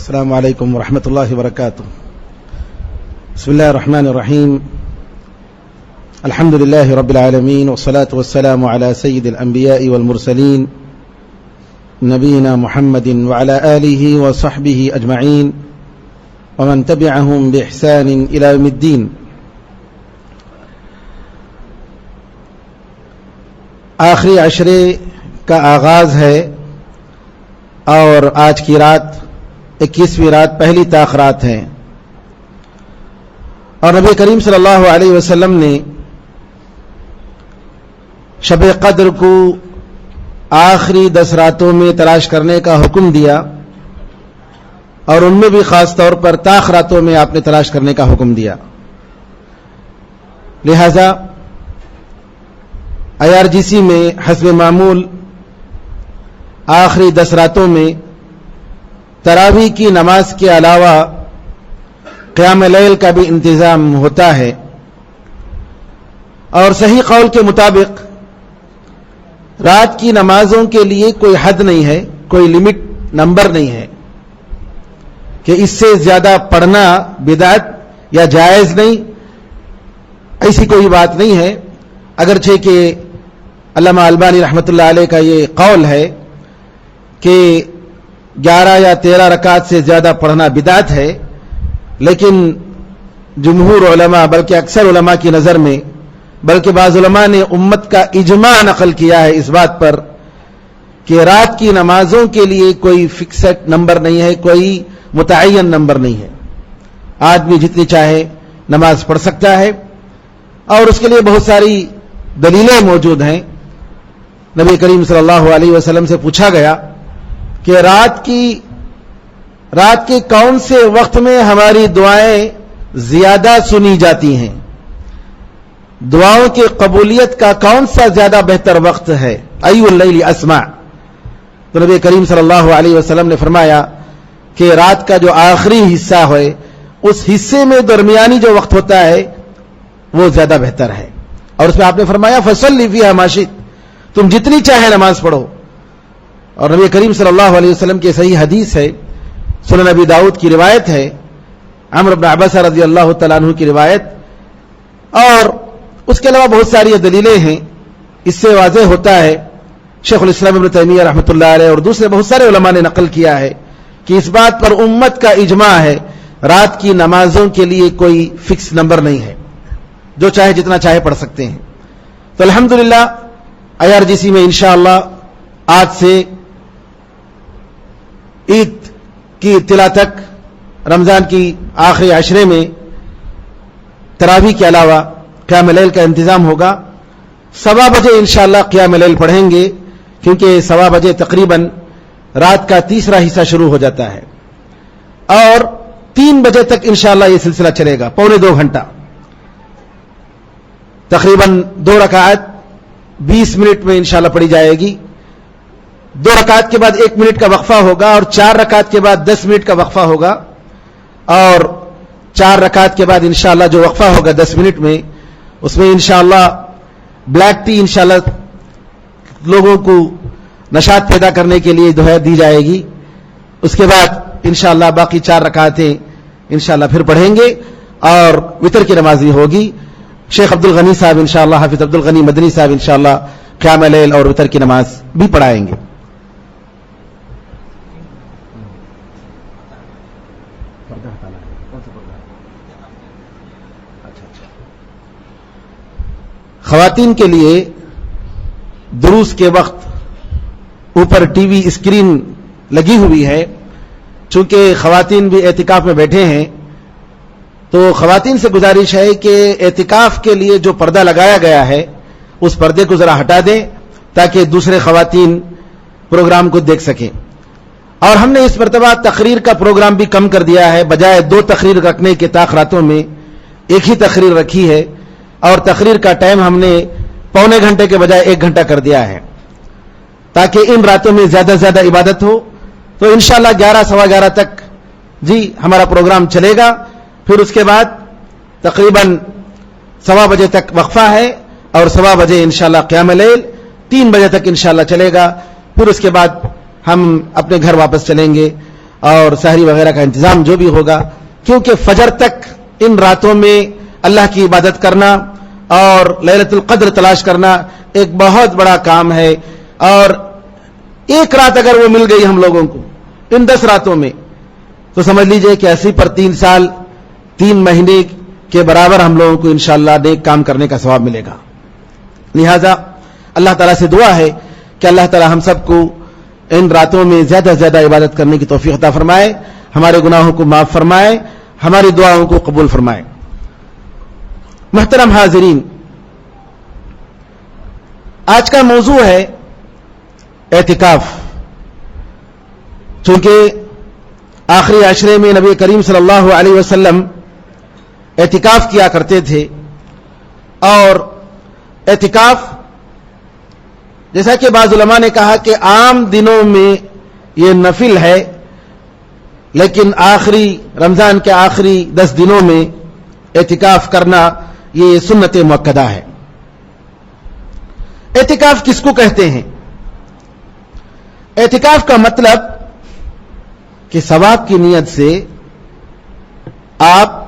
السلام عليكم ورحمة الله وبركاته. بسم الله الرحمن الرحيم. الحمد لله رب العالمين، والصلاة والسلام على سيد الأنبياء والمرسلين نبينا محمد وعلى آله وصحبه أجمعين ومن تبعهم بإحسان إلى يوم الدين. آخری عشرے کا آغاز ہے اور آج کی رات 21ویں رات پہلی تاخرات ہے، اور نبی کریم صلی اللہ علیہ وسلم نے شب قدر کو آخری 10 راتوں میں تلاش کرنے کا حکم دیا، اور ان میں بھی خاص طور پر تاخراتوں میں آپ نے تلاش کرنے کا حکم دیا. لہذا IRGC میں حسب معمول آخری 10 راتوں میں تراویح کی نماز کے علاوہ قیام لیل کا بھی انتظام ہوتا ہے، اور صحیح قول کے مطابق رات کی نمازوں کے لیے کوئی حد نہیں ہے، کوئی لمٹ نمبر نہیں ہے کہ اس سے زیادہ پڑھنا بدعت یا جائز نہیں، ایسی کوئی بات نہیں ہے. اگرچہ کہ علامہ البانی رحمۃ اللہ علیہ کا یہ قول ہے کہ 11 یا 13 رکعت سے زیادہ پڑھنا بدعت ہے، لیکن جمہور علماء بلکہ اکثر علماء کی نظر میں، بلکہ بعض علماء نے امت کا اجماع نقل کیا ہے اس بات پر کہ رات کی نمازوں کے لیے کوئی فکسڈ نمبر نہیں ہے، کوئی متعین نمبر نہیں ہے. آدمی جتنی چاہے نماز پڑھ سکتا ہے، اور اس کے لیے بہت ساری دلیلیں موجود ہیں. نبی کریم صلی اللہ علیہ وسلم سے پوچھا گیا کہ رات کے کون سے وقت میں ہماری دعائیں زیادہ سنی جاتی ہیں، دعاؤں کی قبولیت کا کون سا زیادہ بہتر وقت ہے، ای اللیل اسمع. تو نبی کریم صلی اللہ علیہ وسلم نے فرمایا کہ رات کا جو آخری حصہ ہے اس حصے میں درمیانی جو وقت ہوتا ہے وہ زیادہ بہتر ہے. اور اس میں آپ نے فرمایا فصلی فیہا ما شئت، تم جتنی چاہے نماز پڑھو. اور نبی کریم صلی اللہ علیہ وسلم کی صحیح حدیث ہے، سنن نبی داؤد کی روایت ہے، عمرو بن عباسہ رضی اللہ تعالیٰ عنہ کی روایت، اور اس کے علاوہ بہت ساری دلیلیں ہیں. اس سے واضح ہوتا ہے، شیخ الاسلام ابن تیمیہ رحمۃ اللہ علیہ اور دوسرے بہت سارے علماء نے نقل کیا ہے کہ اس بات پر امت کا اجماع ہے، رات کی نمازوں کے لیے کوئی فکس نمبر نہیں ہے، جو چاہے جتنا چاہے پڑھ سکتے ہیں. تو الحمدللہ IRGC میں انشاءاللہ آج سے عید کی اطلاع تک رمضان کی آخری عشرے میں تراویح کے علاوہ قیام لیل کا انتظام ہوگا. 1:15 بجے انشاءاللہ قیام لیل پڑھیں گے، کیونکہ 1:15 بجے تقریباً رات کا تیسرا حصہ شروع ہو جاتا ہے، اور 3 بجے تک انشاءاللہ یہ سلسلہ چلے گا، پونے 2 گھنٹہ. تقریباً 2 رکعت 20 منٹ میں انشاءاللہ پڑھی جائے گی. 2 رکعت کے بعد 1 منٹ کا وقفہ ہوگا، اور 4 رکعت کے بعد 10 منٹ کا وقفہ ہوگا، اور 4 رکعت کے بعد انشاءاللہ جو وقفہ ہوگا 10 منٹ میں، اس میں انشاءاللہ بلیک ٹی انشاءاللہ لوگوں کو نشاط پیدا کرنے کے لیے دعا دی جائے گی. اس کے بعد انشاءاللہ باقی 4 رکعتیں انشاءاللہ پھر پڑھیں گے، اور وتر کی نماز بھی ہوگی. شیخ عبد الغنی صاحب انشاءاللہ، حافظ عبد الغنی مدنی صاحب انشاءاللہ قیام لیل اور وتر کی نماز بھی پڑھائیں گے. خواتین کے لیے دروس کے وقت اوپر ٹی وی اسکرین لگی ہوئی ہے. چونکہ خواتین بھی اعتکاف میں بیٹھے ہیں، تو خواتین سے گزارش ہے کہ اعتکاف کے لیے جو پردہ لگایا گیا ہے اس پردے کو ذرا ہٹا دیں تاکہ دوسرے خواتین پروگرام کو دیکھ سکیں. اور ہم نے اس مرتبہ تقریر کا پروگرام بھی کم کر دیا ہے، بجائے 2 تقریر رکھنے کے تاخراتوں میں 1 ہی تقریر رکھی ہے، اور تقریر کا ٹائم ہم نے پونے گھنٹے کے بجائے 1 گھنٹہ کر دیا ہے تاکہ ان راتوں میں زیادہ سے زیادہ عبادت ہو. تو انشاءاللہ 11 سوا 11 تک ہمارا پروگرام چلے گا. پھر اس کے بعد تقریباً 1:15 بجے تک وقفہ ہے، اور 1:15 بجے انشاءاللہ قیام لیل 3 بجے تک انشاءاللہ چلے گا. پھر اس کے بعد ہم اپنے گھر واپس چلیں گے. اور سحری وغیرہ کا انتظام جو بھی ہوگا، کیونکہ فجر تک ان راتوں میں اللہ کی عبادت کرنا اور لیلۃ القدر تلاش کرنا ایک بہت بڑا کام ہے، اور ایک رات اگر وہ مل گئی ہم لوگوں کو ان 10 راتوں میں تو سمجھ لیجئے کہ 80 پر 3 سال 3 مہینے کے برابر ہم لوگوں کو انشاءاللہ نیک کام کرنے کا ثواب ملے گا۔ لہذا اللہ تعالیٰ سے دعا ہے کہ اللہ تعالیٰ ہم سب کو ان راتوں میں زیادہ سے زیادہ عبادت کرنے کی توفیق عطا فرمائے، ہمارے گناہوں کو معاف فرمائے، ہماری دعاؤں کو قبول فرمائے۔ محترم حاضرین، آج کا موضوع ہے اعتکاف۔ چونکہ آخری عشرے میں نبی کریم صلی اللہ علیہ وسلم اعتکاف کیا کرتے تھے، اور اعتکاف جیسا کہ بعض علماء نے کہا کہ عام دنوں میں یہ نفل ہے، لیکن آخری رمضان کے آخری 10 دنوں میں اعتکاف کرنا یہ سنت مؤکدہ ہے۔ اعتکاف کس کو کہتے ہیں؟ اعتکاف کا مطلب کہ ثواب کی نیت سے آپ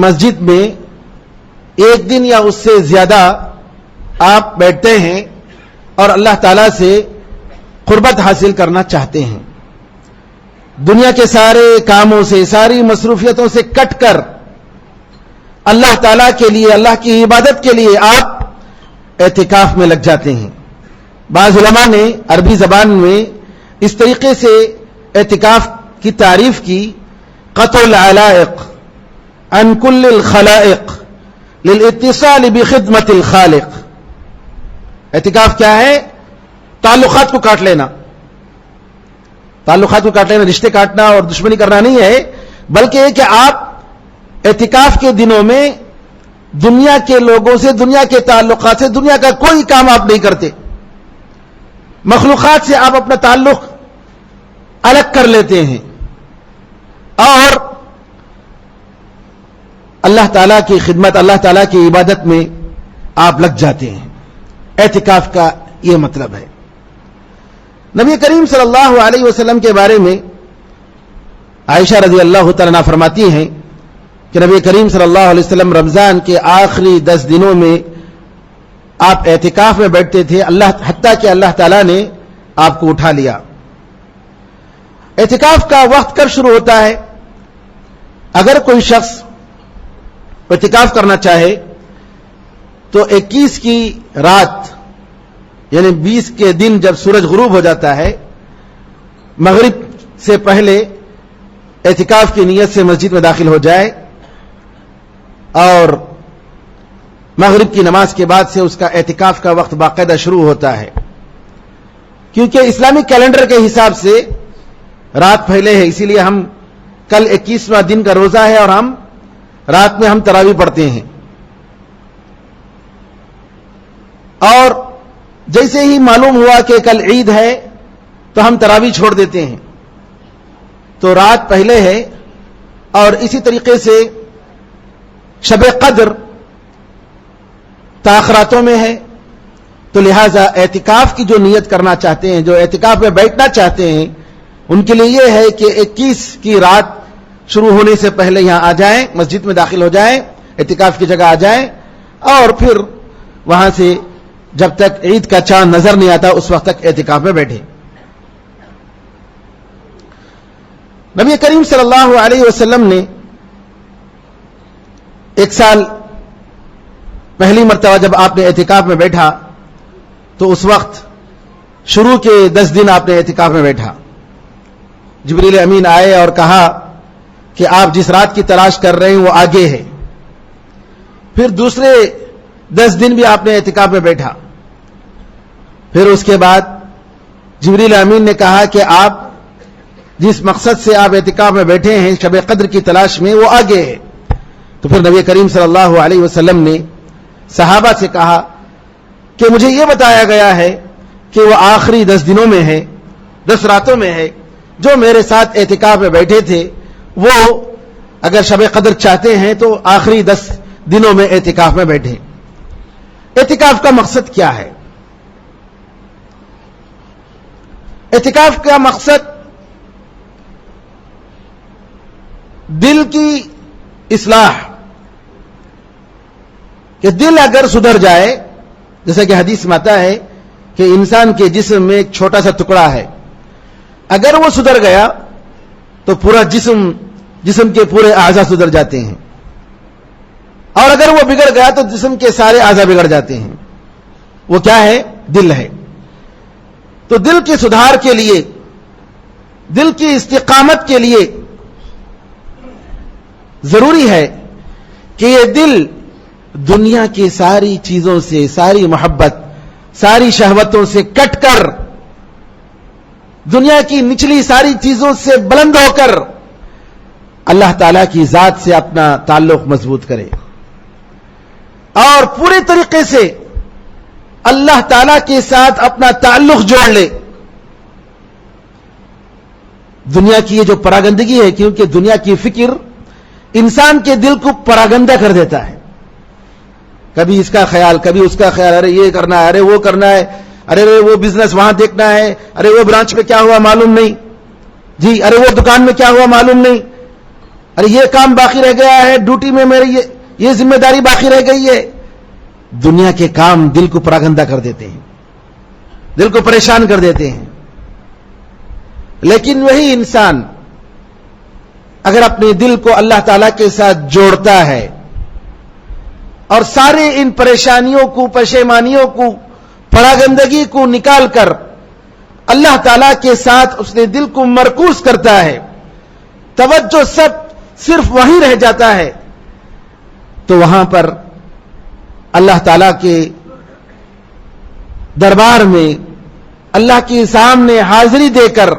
مسجد میں 1 دن یا اس سے زیادہ آپ بیٹھتے ہیں اور اللہ تعالی سے قربت حاصل کرنا چاہتے ہیں، دنیا کے سارے کاموں سے، ساری مصروفیتوں سے کٹ کر اللہ تعالی کے لیے، اللہ کی عبادت کے لیے آپ اعتکاف میں لگ جاتے ہیں۔ بعض علماء نے عربی زبان میں اس طریقے سے اعتکاف کی تعریف کی: قطع العلائق عن كل الخلائق للاتصال بخدمت الخالق۔ اعتکاف کیا ہے؟ تعلقات کو کاٹ لینا۔ تعلقات کو کاٹ لینا، رشتے کاٹنا اور دشمنی کرنا نہیں ہے، بلکہ یہ کہ آپ اعتکاف کے دنوں میں دنیا کے لوگوں سے، دنیا کے تعلقات سے، دنیا کا کوئی کام آپ نہیں کرتے، مخلوقات سے آپ اپنا تعلق الگ کر لیتے ہیں اور اللہ تعالیٰ کی خدمت، اللہ تعالیٰ کی عبادت میں آپ لگ جاتے ہیں۔ اعتکاف کا یہ مطلب ہے۔ نبی کریم صلی اللہ علیہ وسلم کے بارے میں عائشہ رضی اللہ تعالیٰ عنہا فرماتی ہیں کہ نبی کریم صلی اللہ علیہ وسلم رمضان کے آخری 10 دنوں میں آپ اعتکاف میں بیٹھتے تھے، حتیٰ کہ اللہ تعالیٰ نے آپ کو اٹھا لیا۔ اعتکاف کا وقت کب شروع ہوتا ہے؟ اگر کوئی شخص اعتکاف کرنا چاہے تو 21 کی رات یعنی 20 کے دن جب سورج غروب ہو جاتا ہے، مغرب سے پہلے اعتکاف کی نیت سے مسجد میں داخل ہو جائے اور مغرب کی نماز کے بعد سے اس کا اعتکاف کا وقت باقاعدہ شروع ہوتا ہے، کیونکہ اسلامی کیلنڈر کے حساب سے رات پہلے ہے، اسی لیے ہم کل 21واں دن کا روزہ ہے اور ہم رات میں ہم تراویح پڑھتے ہیں، اور جیسے ہی معلوم ہوا کہ کل عید ہے تو ہم تراویح چھوڑ دیتے ہیں، تو رات پہلے ہے۔ اور اسی طریقے سے شب قدر تاخراتوں میں ہے، تو لہذا اعتکاف کی جو نیت کرنا چاہتے ہیں، جو اعتکاف میں بیٹھنا چاہتے ہیں، ان کے لیے یہ ہے کہ 21 کی رات شروع ہونے سے پہلے یہاں آ جائیں، مسجد میں داخل ہو جائیں، اعتکاف کی جگہ آ جائیں، اور پھر وہاں سے جب تک عید کا چاند نظر نہیں آتا اس وقت تک اعتکاف میں بیٹھے۔ نبی کریم صلی اللہ علیہ وسلم نے ایک سال پہلی مرتبہ جب آپ نے اعتکاف میں بیٹھا تو اس وقت شروع کے 10 دن آپ نے اعتکاف میں بیٹھا۔ جبریل امین آئے اور کہا کہ آپ جس رات کی تلاش کر رہے ہیں وہ آگے ہے۔ پھر دوسرے 10 دن بھی آپ نے اعتکاف میں بیٹھا۔ پھر اس کے بعد جبریل امین نے کہا کہ آپ جس مقصد سے آپ اعتکاف میں بیٹھے ہیں شب قدر کی تلاش میں وہ آگے ہے۔ تو پھر نبی کریم صلی اللہ علیہ وسلم نے صحابہ سے کہا کہ مجھے یہ بتایا گیا ہے کہ وہ آخری 10 دنوں میں ہے، 10 راتوں میں ہے، جو میرے ساتھ اعتکاف میں بیٹھے تھے وہ اگر شب قدر چاہتے ہیں تو آخری 10 دنوں میں اعتکاف میں بیٹھے۔ اعتکاف کا مقصد کیا ہے؟ اعتکاف کا مقصد دل کی اصلاح، کہ دل اگر سدھر جائے، جیسا کہ حدیث میں آتا ہے کہ انسان کے جسم میں ایک چھوٹا سا ٹکڑا ہے، اگر وہ سدھر گیا تو پورا جسم کے پورے اعضاء سدھر جاتے ہیں، اور اگر وہ بگڑ گیا تو جسم کے سارے اعضاء بگڑ جاتے ہیں۔ وہ کیا ہے؟ دل ہے۔ تو دل کے سدھار کے لیے، دل کی استقامت کے لیے ضروری ہے کہ یہ دل دنیا کی ساری چیزوں سے، ساری محبت، ساری شہوتوں سے کٹ کر، دنیا کی نچلی ساری چیزوں سے بلند ہو کر اللہ تعالیٰ کی ذات سے اپنا تعلق مضبوط کرے، اور پورے طریقے سے اللہ تعالیٰ کے ساتھ اپنا تعلق جوڑ لے۔ دنیا کی یہ جو پراگندگی ہے، کیونکہ دنیا کی فکر انسان کے دل کو پراگندہ کر دیتا ہے، کبھی اس کا خیال، کبھی اس کا خیال، ارے یہ کرنا ہے، ارے وہ کرنا ہے، ارے وہ بزنس وہاں دیکھنا ہے، ارے وہ برانچ میں کیا ہوا معلوم نہیں جی، ارے وہ دکان میں کیا ہوا معلوم نہیں، ارے یہ کام باقی رہ گیا ہے، ڈیوٹی میں میری یہ ذمہ داری باقی رہ گئی ہے۔ دنیا کے کام دل کو پراگندہ کر دیتے ہیں، دل کو پریشان کر دیتے ہیں۔ لیکن وہی انسان اگر اپنے دل کو اللہ تعالیٰ کے ساتھ جوڑتا ہے اور سارے ان پریشانیوں کو، پشیمانیوں کو، پراگندگی کو نکال کر اللہ تعالیٰ کے ساتھ اس نے دل کو مرکوز کرتا ہے، توجہ سب صرف وہیں رہ جاتا ہے، تو وہاں پر اللہ تعالیٰ کے دربار میں، اللہ کے سامنے حاضری دے کر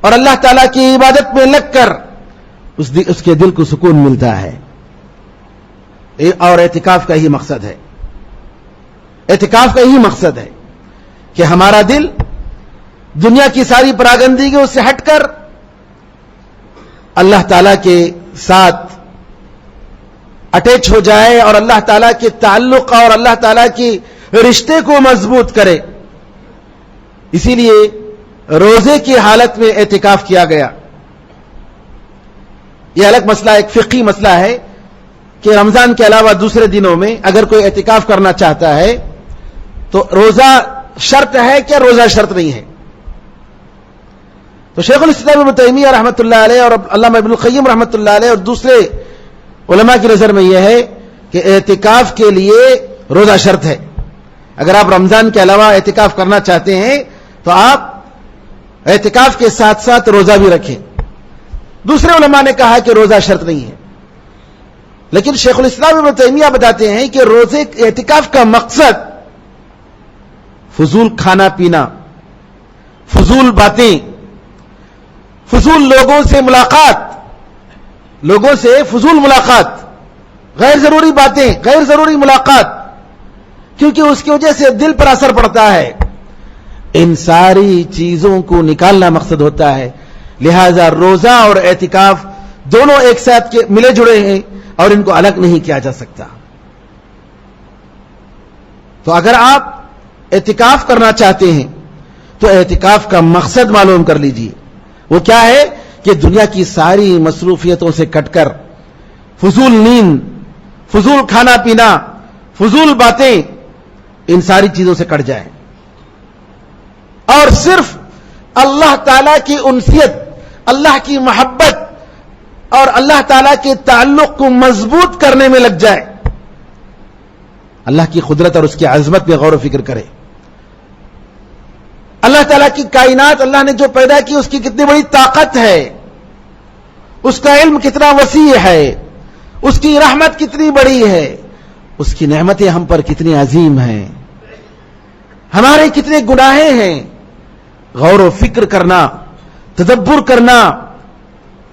اور اللہ تعالیٰ کی عبادت میں لگ کر اس کے دل کو سکون ملتا ہے۔ اور اعتکاف کا ہی مقصد ہے، اعتکاف کا ہی مقصد ہے کہ ہمارا دل دنیا کی ساری پراگندگیوں سے ہٹ کر اللہ تعالیٰ کے ساتھ اٹیچ ہو جائے اور اللہ تعالیٰ کے تعلق اور اللہ تعالیٰ کے رشتے کو مضبوط کرے۔ اسی لیے روزے کی حالت میں اعتکاف کیا گیا۔ یہ الگ مسئلہ، ایک فقہی مسئلہ ہے کہ رمضان کے علاوہ دوسرے دنوں میں اگر کوئی اعتکاف کرنا چاہتا ہے تو روزہ شرط ہے کیا روزہ شرط نہیں ہے؟ تو شیخ الاسلام ابن تیمیہ رحمۃ اللہ علیہ اور علامہ ابن القیم رحمۃ اللہ علیہ اور دوسرے علماء کی نظر میں یہ ہے کہ اعتکاف کے لیے روزہ شرط ہے۔ اگر آپ رمضان کے علاوہ اعتکاف کرنا چاہتے ہیں تو آپ اعتکاف کے ساتھ ساتھ روزہ بھی رکھیں۔ دوسرے علماء نے کہا کہ روزہ شرط نہیں ہے، لیکن شیخ الاسلام ابن تیمیہ بتاتے ہیں کہ روزے اعتکاف کا مقصد فضول کھانا پینا، فضول باتیں، فضول لوگوں سے ملاقات، لوگوں سے فضول ملاقات، غیر ضروری باتیں، غیر ضروری ملاقات، کیونکہ اس کی وجہ سے دل پر اثر پڑتا ہے، ان ساری چیزوں کو نکالنا مقصد ہوتا ہے۔ لہذا روزہ اور اعتکاف دونوں ایک ساتھ ملے جڑے ہیں اور ان کو الگ نہیں کیا جا سکتا۔ تو اگر آپ اعتکاف کرنا چاہتے ہیں تو اعتکاف کا مقصد معلوم کر لیجئے، وہ کیا ہے کہ دنیا کی ساری مصروفیتوں سے کٹ کر فضول نیند، فضول کھانا پینا، فضول باتیں، ان ساری چیزوں سے کٹ جائیں اور صرف اللہ تعالیٰ کی انسیت، اللہ کی محبت اور اللہ تعالیٰ کے تعلق کو مضبوط کرنے میں لگ جائے، اللہ کی قدرت اور اس کی عظمت میں غور و فکر کرے، اللہ تعالیٰ کی کائنات، اللہ نے جو پیدا کی اس کی کتنی بڑی طاقت ہے، اس کا علم کتنا وسیع ہے، اس کی رحمت کتنی بڑی ہے، اس کی نعمتیں ہم پر کتنی عظیم ہیں، ہمارے کتنے گناہیں ہیں، غور و فکر کرنا، تدبر کرنا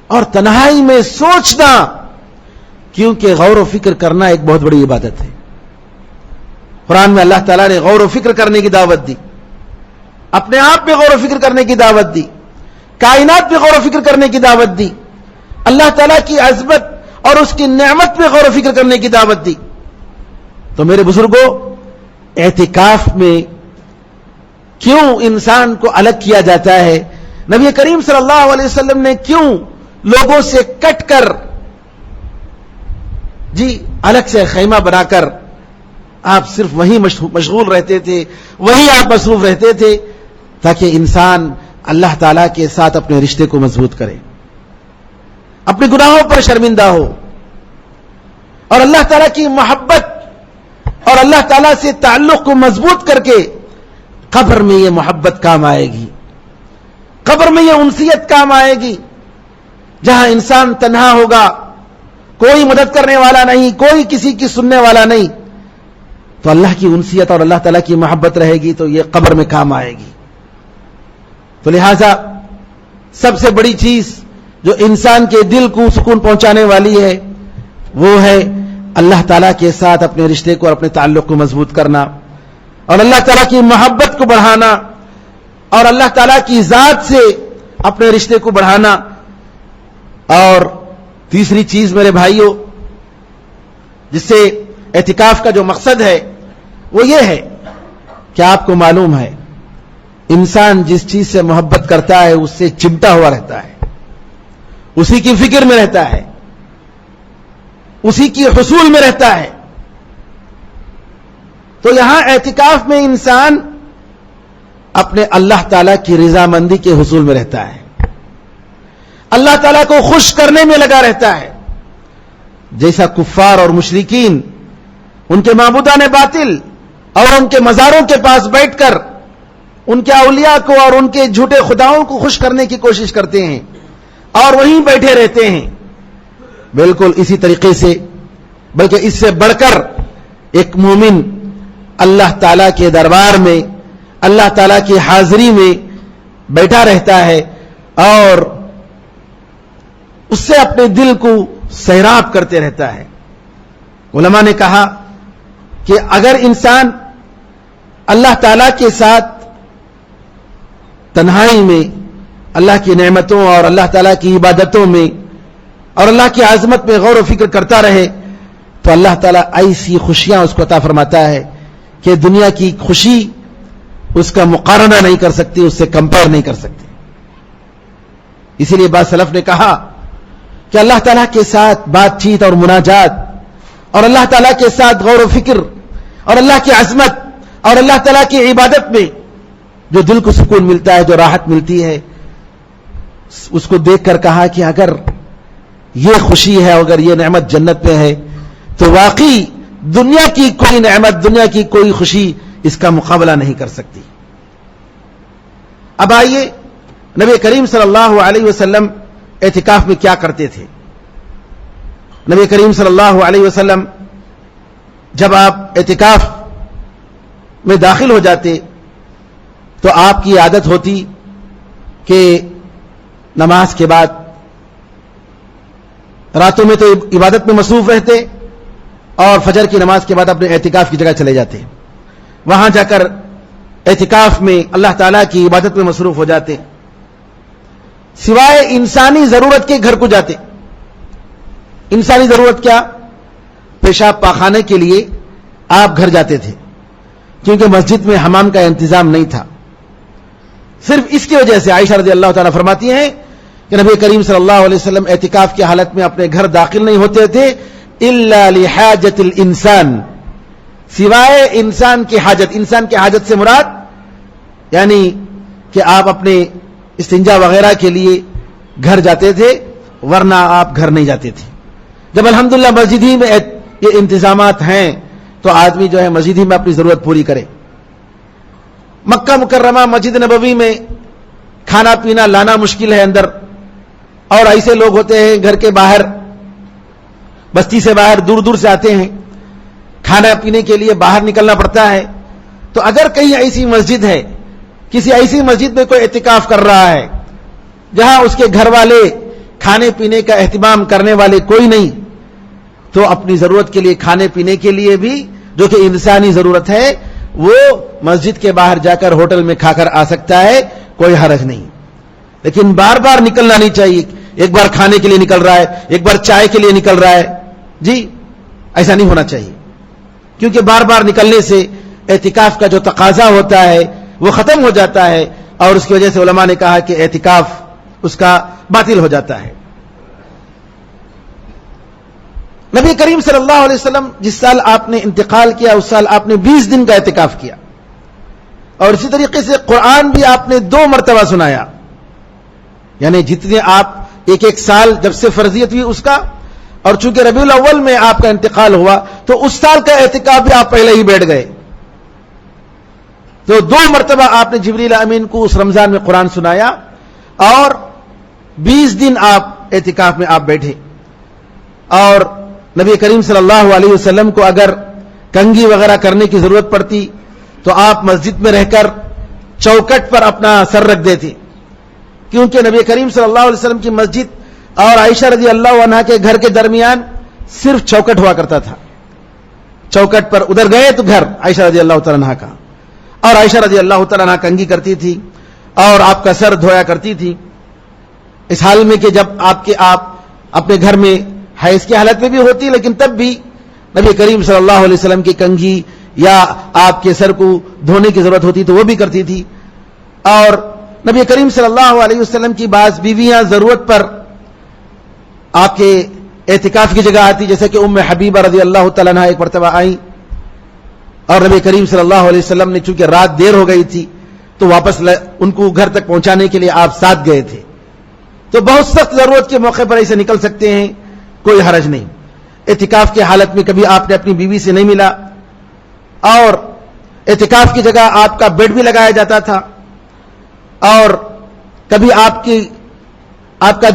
اور تنہائی میں سوچنا، کیونکہ غور و فکر کرنا ایک بہت بڑی عبادت ہے۔ قرآن میں اللہ تعالیٰ نے غور و فکر کرنے کی دعوت دی، اپنے آپ پہ غور و فکر کرنے کی دعوت دی، کائنات پہ غور و فکر کرنے کی دعوت دی، اللہ تعالیٰ کی عظمت اور اس کی نعمت پہ غور و فکر کرنے کی دعوت دی۔ تو میرے بزرگوں، اعتکاف میں کیوں انسان کو الگ کیا جاتا ہے؟ نبی کریم صلی اللہ علیہ وسلم نے کیوں لوگوں سے کٹ کر جی الگ سے خیمہ بنا کر آپ صرف وہیں مشغول رہتے تھے, وہیں آپ مصروف رہتے تھے, تاکہ انسان اللہ تعالیٰ کے ساتھ اپنے رشتے کو مضبوط کرے, اپنے گناہوں پر شرمندہ ہو, اور اللہ تعالیٰ کی محبت اور اللہ تعالیٰ سے تعلق کو مضبوط کر کے قبر میں یہ محبت کام آئے گی, قبر میں یہ انسیت کام آئے گی, جہاں انسان تنہا ہوگا, کوئی مدد کرنے والا نہیں, کوئی کسی کی سننے والا نہیں, تو اللہ کی انسیت اور اللہ تعالیٰ کی محبت رہے گی تو یہ قبر میں کام آئے گی. تو لہذا سب سے بڑی چیز جو انسان کے دل کو سکون پہنچانے والی ہے وہ ہے اللہ تعالیٰ کے ساتھ اپنے رشتے کو اور اپنے تعلق کو مضبوط کرنا, اور اللہ تعالیٰ کی محبت کو بڑھانا, اور اللہ تعالیٰ کی ذات سے اپنے رشتے کو بڑھانا. اور تیسری چیز میرے بھائیوں, جس سے اعتکاف کا جو مقصد ہے وہ یہ ہے کہ آپ کو معلوم ہے انسان جس چیز سے محبت کرتا ہے اس سے چمٹا ہوا رہتا ہے, اسی کی فکر میں رہتا ہے, اسی کی حصول میں رہتا ہے. تو یہاں اعتکاف میں انسان اپنے اللہ تعالیٰ کی رضامندی کے حصول میں رہتا ہے, اللہ تعالیٰ کو خوش کرنے میں لگا رہتا ہے. جیسا کفار اور مشرکین ان کے معبودان باطل اور ان کے مزاروں کے پاس بیٹھ کر ان کے اولیاء کو اور ان کے جھوٹے خداؤں کو خوش کرنے کی کوشش کرتے ہیں اور وہیں بیٹھے رہتے ہیں, بالکل اسی طریقے سے بلکہ اس سے بڑھ کر ایک مومن اللہ تعالیٰ کے دربار میں اللہ تعالیٰ کی حاضری میں بیٹھا رہتا ہے اور اس سے اپنے دل کو سیراب کرتے رہتا ہے. علماء نے کہا کہ اگر انسان اللہ تعالیٰ کے ساتھ تنہائی میں اللہ کی نعمتوں اور اللہ تعالیٰ کی عبادتوں میں اور اللہ کی عظمت میں غور و فکر کرتا رہے تو اللہ تعالیٰ ایسی خوشیاں اس کو عطا فرماتا ہے کہ دنیا کی خوشی اس کا مقارنہ نہیں کر سکتی, اس سے کمپیئر نہیں کر سکتی. اسی لیے بعض سلف نے کہا کہ اللہ تعالیٰ کے ساتھ بات چیت اور مناجات اور اللہ تعالیٰ کے ساتھ غور و فکر اور اللہ کی عظمت اور اللہ تعالیٰ کی عبادت میں جو دل کو سکون ملتا ہے, جو راحت ملتی ہے, اس کو دیکھ کر کہا کہ اگر یہ خوشی ہے, اگر یہ نعمت جنت میں ہے تو واقعی دنیا کی کوئی نعمت, دنیا کی کوئی خوشی اس کا مقابلہ نہیں کر سکتی. اب آئیے نبی کریم صلی اللہ علیہ وسلم اعتکاف میں کیا کرتے تھے. نبی کریم صلی اللہ علیہ وسلم جب آپ اعتکاف میں داخل ہو جاتے تو آپ کی عادت ہوتی کہ نماز کے بعد راتوں میں تو عبادت میں مصروف رہتے اور فجر کی نماز کے بعد اپنے اعتکاف کی جگہ چلے جاتے, وہاں جا کر اعتکاف میں اللہ تعالیٰ کی عبادت میں مصروف ہو جاتے, سوائے انسانی ضرورت کے گھر کو جاتے. انسانی ضرورت کیا؟ پیشاب پاخانے کے لیے آپ گھر جاتے تھے کیونکہ مسجد میں حمام کا انتظام نہیں تھا. صرف اس کی وجہ سے عائشہ رضی اللہ تعالیٰ فرماتی ہیں کہ نبی کریم صلی اللہ علیہ وسلم اعتکاف کی حالت میں اپنے گھر داخل نہیں ہوتے تھے الا لحاجت الانسان, سوائے انسان کی حاجت. انسان کی حاجت سے مراد یعنی کہ آپ اپنے استنجا وغیرہ کے لیے گھر جاتے تھے, ورنہ آپ گھر نہیں جاتے تھے. جب الحمدللہ مسجد ہی میں یہ انتظامات ہیں تو آدمی جو ہے مسجد ہی میں اپنی ضرورت پوری کرے. مکہ مکرمہ مسجد نبوی میں کھانا پینا لانا مشکل ہے اندر, اور ایسے لوگ ہوتے ہیں گھر کے باہر, بستی سے باہر دور دور سے آتے ہیں, کھانا پینے کے لیے باہر نکلنا پڑتا ہے. تو اگر کہیں ایسی مسجد ہے, کسی ایسی مسجد میں کوئی اعتکاف کر رہا ہے جہاں اس کے گھر والے کھانے پینے کا اہتمام کرنے والے کوئی نہیں, تو اپنی ضرورت کے لیے کھانے پینے کے لیے بھی جو کہ انسانی ضرورت ہے وہ مسجد کے باہر جا کر ہوٹل میں کھا کر آ سکتا ہے, کوئی حرج نہیں. لیکن بار بار نکلنا نہیں چاہیے, ایک بار کھانے کے لیے نکل رہا ہے, ایک بار چائے کے لیے نکل رہا ہے, جی ایسا نہیں ہونا چاہیے, کیونکہ بار بار نکلنے سے اعتکاف کا جو تقاضا ہوتا ہے وہ ختم ہو جاتا ہے, اور اس کی وجہ سے علماء نے کہا کہ اعتکاف اس کا باطل ہو جاتا ہے. نبی کریم صلی اللہ علیہ وسلم جس سال آپ نے انتقال کیا اس سال آپ نے 20 دن کا اعتکاف کیا، اور اسی طریقے سے قرآن بھی آپ نے 2 مرتبہ سنایا، یعنی جتنے آپ ایک سال جب سے فرضیت ہوئی اس کا، اور چونکہ ربیع الاول میں آپ کا انتقال ہوا تو اس سال کا اعتکاف بھی آپ پہلے ہی بیٹھ گئے، تو 2 مرتبہ آپ نے جبریل امین کو اس رمضان میں قرآن سنایا، اور 20 دن آپ اعتکاف میں آپ بیٹھے۔ اور نبی کریم صلی اللہ علیہ وسلم کو اگر کنگھی وغیرہ کرنے کی ضرورت پڑتی تو آپ مسجد میں رہ کر چوکٹ پر اپنا سر رکھ دیتے، کیونکہ نبی کریم صلی اللہ علیہ وسلم کی مسجد اور عائشہ رضی اللہ عنہا کے گھر کے درمیان صرف چوکٹ ہوا کرتا تھا، چوکٹ پر ادھر گئے تو گھر عائشہ رضی اللہ تعالیٰ عنہا کا، اور عائشہ رضی اللہ تعالیٰ عنہا کنگھی کرتی تھی اور آپ کا سر دھویا کرتی تھی، اس حال میں کہ جب آپ اپنے گھر میں حیض کی حالت میں بھی ہوتی لیکن تب بھی نبی کریم صلی اللہ علیہ وسلم کی کنگھی یا آپ کے سر کو دھونے کی ضرورت ہوتی تو وہ بھی کرتی تھی۔ اور نبی کریم صلی اللہ علیہ وسلم کی بعض بیویاں ضرورت پر آپ کے اعتکاف کی جگہ آتی، جیسے کہ ام حبیبہ رضی اللہ تعالیٰ عنہا ایک مرتبہ آئیں، اور نبی کریم صلی اللہ علیہ وسلم نے چونکہ رات دیر ہو گئی تھی تو واپس ان کو گھر تک پہنچانے کے لیے آپ ساتھ گئے تھے، تو بہت سخت ضرورت کے موقع پر ایسے نکل سکتے ہیں، کوئی حرج نہیں۔ اعتکاف کی حالت میں کبھی آپ نے اپنی بیوی سے نہیں ملا، اور اعتکاف کی جگہ آپ کا بیڈ بھی لگایا جاتا تھا، اور کبھی آپ کا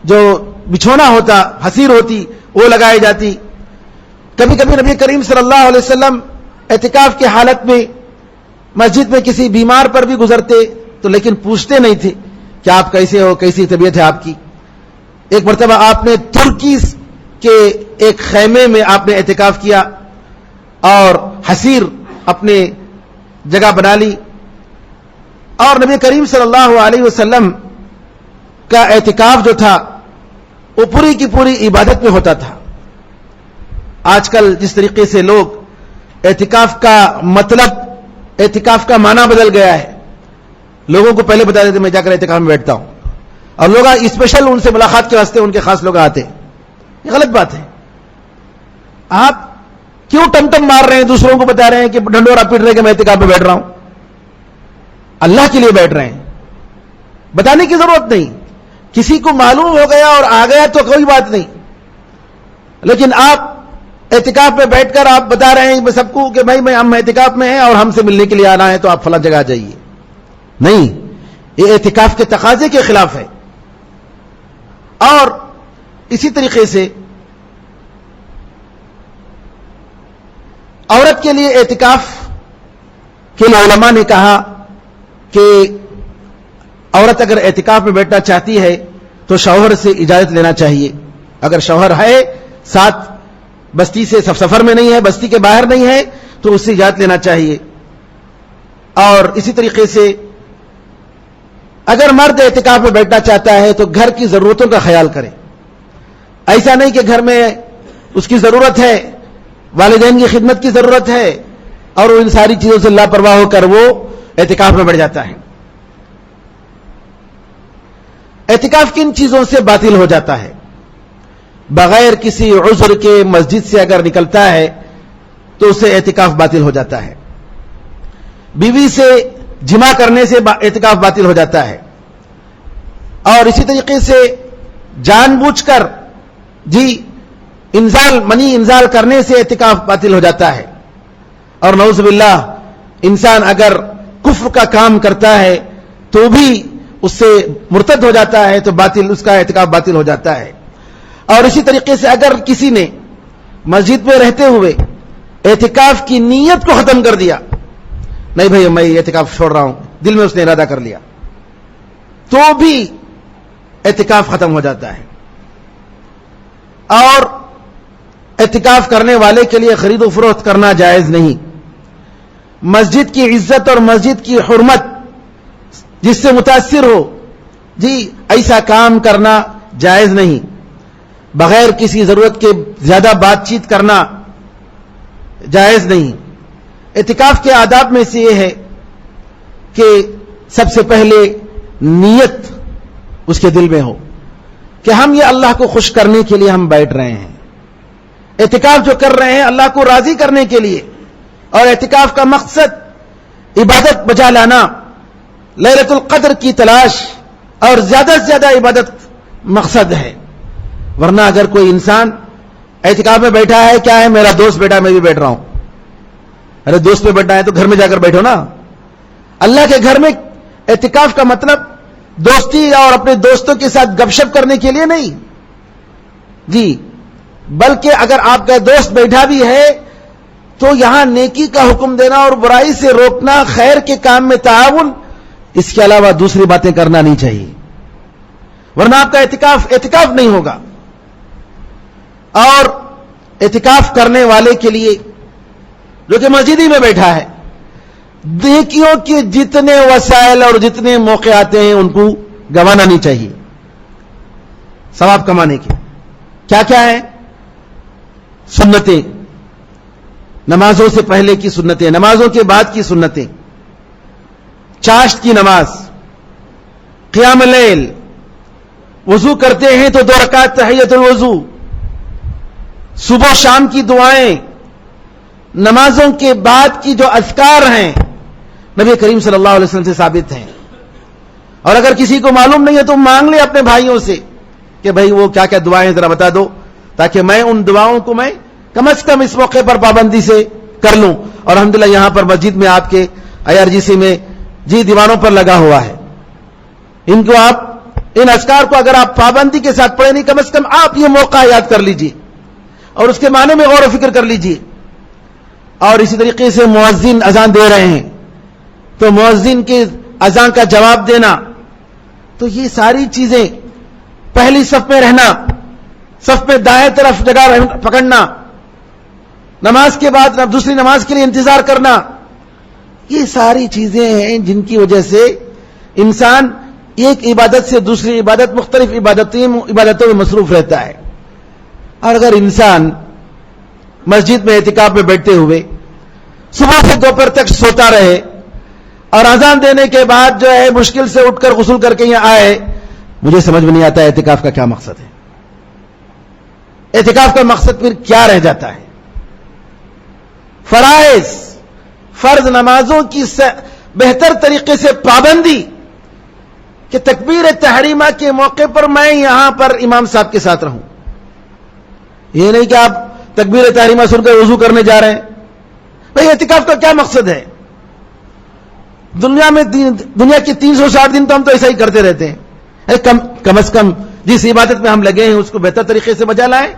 جو بچھونا ہوتا، حسیر ہوتی، وہ لگائی جاتی۔ کبھی کبھی نبی کریم صلی اللہ علیہ وسلم اعتکاف کی حالت میں مسجد میں کسی بیمار پر بھی گزرتے تو لیکن پوچھتے نہیں تھے کہ آپ کیسے ہو، کیسی طبیعت ہے آپ کی۔ ایک مرتبہ آپ نے ترکی کے ایک خیمے میں آپ نے اعتکاف کیا اور حسیر اپنے جگہ بنا لی، اور نبی کریم صلی اللہ علیہ وسلم کا اعتکاف جو تھا وہ پوری کی پوری عبادت میں ہوتا تھا۔ آج کل جس طریقے سے لوگ اعتکاف کا مطلب، اعتکاف کا معنی بدل گیا ہے، لوگوں کو پہلے بتا دیتے میں جا کر اعتکاف میں بیٹھتا ہوں، اور لوگ اسپیشل ان سے ملاقات کے واسطے ان کے خاص لوگ آتے ہیں، یہ غلط بات ہے۔ آپ کیوں ٹم مار رہے ہیں، دوسروں کو بتا رہے ہیں کہ ڈنڈورا پیٹ رہے کہ میں اعتکاف میں بیٹھ رہا ہوں؟ اللہ کے لیے بیٹھ رہے ہیں، بتانے کی ضرورت نہیں، کسی کو معلوم ہو گیا اور آ گیا تو کوئی بات نہیں، لیکن آپ اعتکاف میں بیٹھ کر آپ بتا رہے ہیں سب کو کہ بھائی ہم اعتکاف میں ہیں اور ہم سے ملنے کے لیے آنا ہے تو آپ فلاں جگہ آ جائیے، نہیں، یہ اعتکاف کے تقاضے کے خلاف ہے۔ اور اسی طریقے سے عورت کے لیے اعتکاف کے علماء نے کہا کہ عورت اگر اعتکاف میں بیٹھنا چاہتی ہے تو شوہر سے اجازت لینا چاہیے، اگر شوہر ہے ساتھ، بستی سے سفر میں نہیں ہے، بستی کے باہر نہیں ہے، تو اس سے اجازت لینا چاہیے۔ اور اسی طریقے سے اگر مرد اعتکاف میں بیٹھنا چاہتا ہے تو گھر کی ضرورتوں کا خیال کرے، ایسا نہیں کہ گھر میں اس کی ضرورت ہے، والدین کی خدمت کی ضرورت ہے اور وہ ان ساری چیزوں سے لاپرواہ ہو کر وہ اعتکاف میں بیٹھ جاتا ہے۔ اعتکاف کن چیزوں سے باطل ہو جاتا ہے؟ بغیر کسی عذر کے مسجد سے اگر نکلتا ہے تو اسے اعتکاف باطل ہو جاتا ہے، بیوی سے جمع کرنے سے اعتکاف باطل ہو جاتا ہے، اور اسی طریقے سے جان بوجھ کر منی انزال کرنے سے اعتکاف باطل ہو جاتا ہے، اور نعوذ باللہ انسان اگر کفر کا کام کرتا ہے تو بھی اس سے مرتد ہو جاتا ہے تو اس کا اعتکاف باطل ہو جاتا ہے۔ اور اسی طریقے سے اگر کسی نے مسجد میں رہتے ہوئے اعتکاف کی نیت کو ختم کر دیا، نہیں بھائی میں اعتکاف چھوڑ رہا ہوں، دل میں اس نے ارادہ کر لیا، تو بھی اعتکاف ختم ہو جاتا ہے۔ اور اعتکاف کرنے والے کے لیے خرید و فروخت کرنا جائز نہیں، مسجد کی عزت اور مسجد کی حرمت جس سے متاثر ہو ایسا کام کرنا جائز نہیں، بغیر کسی ضرورت کے زیادہ بات چیت کرنا جائز نہیں۔ اعتکاف کے آداب میں سے یہ ہے کہ سب سے پہلے نیت اس کے دل میں ہو کہ ہم یہ اللہ کو خوش کرنے کے لیے ہم بیٹھ رہے ہیں، اعتکاف جو کر رہے ہیں اللہ کو راضی کرنے کے لیے، اور اعتکاف کا مقصد عبادت بجا لانا، لیلۃ القدر کی تلاش اور زیادہ سے زیادہ عبادت مقصد ہے. ورنہ اگر کوئی انسان اعتکاف میں بیٹھا ہے، کیا ہے میرا دوست بیٹھا ہے میں بھی بیٹھ رہا ہوں، ارے دوست پہ بیٹھا ہے تو گھر میں جا کر بیٹھو نا. اللہ کے گھر میں اعتکاف کا مطلب دوستی اور اپنے دوستوں کے ساتھ گپ شپ کرنے کے لیے نہیں جی، بلکہ اگر آپ کا دوست بیٹھا بھی ہے تو یہاں نیکی کا حکم دینا اور برائی سے روکنا، خیر کے کام میں تعاون، اس کے علاوہ دوسری باتیں کرنا نہیں چاہیے، ورنہ آپ کا اعتکاف نہیں ہوگا. اور اعتکاف کرنے والے کے لیے جو کہ مسجد ہی میں بیٹھا ہے، نیکیوں کے جتنے وسائل اور جتنے موقع آتے ہیں ان کو گنوانا نہیں چاہیے ثواب کمانے کے. کیا کیا ہے؟ سنتیں، نمازوں سے پہلے کی سنتیں، نمازوں کے بعد کی سنتیں، چاشت کی نماز، قیام اللیل، وضو کرتے ہیں تو 2 رکعت تحیۃ الوضو، صبح شام کی دعائیں، نمازوں کے بعد کی جو اذکار ہیں نبی کریم صلی اللہ علیہ وسلم سے ثابت ہیں. اور اگر کسی کو معلوم نہیں ہے تو مانگ لے اپنے بھائیوں سے کہ بھائی وہ کیا کیا دعائیں ذرا بتا دو، تاکہ میں ان دعاؤں کو میں کم از کم اس موقع پر پابندی سے کر لوں. اور الحمدللہ یہاں پر مسجد میں آپ کے IRGC میں جی دیوانوں پر لگا ہوا ہے، ان کو آپ ان اذکار کو اگر آپ پابندی کے ساتھ پڑھیں نہیں، کم از کم آپ یہ موقع یاد کر لیجئے اور اس کے معنی میں غور و فکر کر لیجئے. اور اسی طریقے سے مؤذن اذان دے رہے ہیں تو مؤذن کے اذان کا جواب دینا، تو یہ ساری چیزیں، پہلی صف میں رہنا، صف میں دائیں طرف جگہ پکڑنا، نماز کے بعد دوسری نماز کے لیے انتظار کرنا، یہ ساری چیزیں ہیں جن کی وجہ سے انسان ایک عبادت سے دوسری عبادت، مختلف عبادتوں میں مصروف رہتا ہے. اور اگر انسان مسجد میں اعتکاف میں بیٹھتے ہوئے صبح سے دوپہر تک سوتا رہے اور اذان دینے کے بعد جو ہے مشکل سے اٹھ کر غسل کر کے یہاں آئے، مجھے سمجھ میں نہیں آتا اعتکاف کا کیا مقصد ہے. اعتکاف کا مقصد پھر کیا رہ جاتا ہے؟ فرض نمازوں کی بہتر طریقے سے پابندی، کہ تکبیر تحریمہ کے موقع پر میں یہاں پر امام صاحب کے ساتھ رہوں. یہ نہیں کہ آپ تکبیر تحریمہ سن کر وضو کرنے جا رہے ہیں. بھئی اعتکاف کا کیا مقصد ہے؟ دنیا کے 360 دن تو ہم تو ایسا ہی کرتے رہتے ہیں. کم از کم جس عبادت میں ہم لگے ہیں اس کو بہتر طریقے سے بجا لائیں.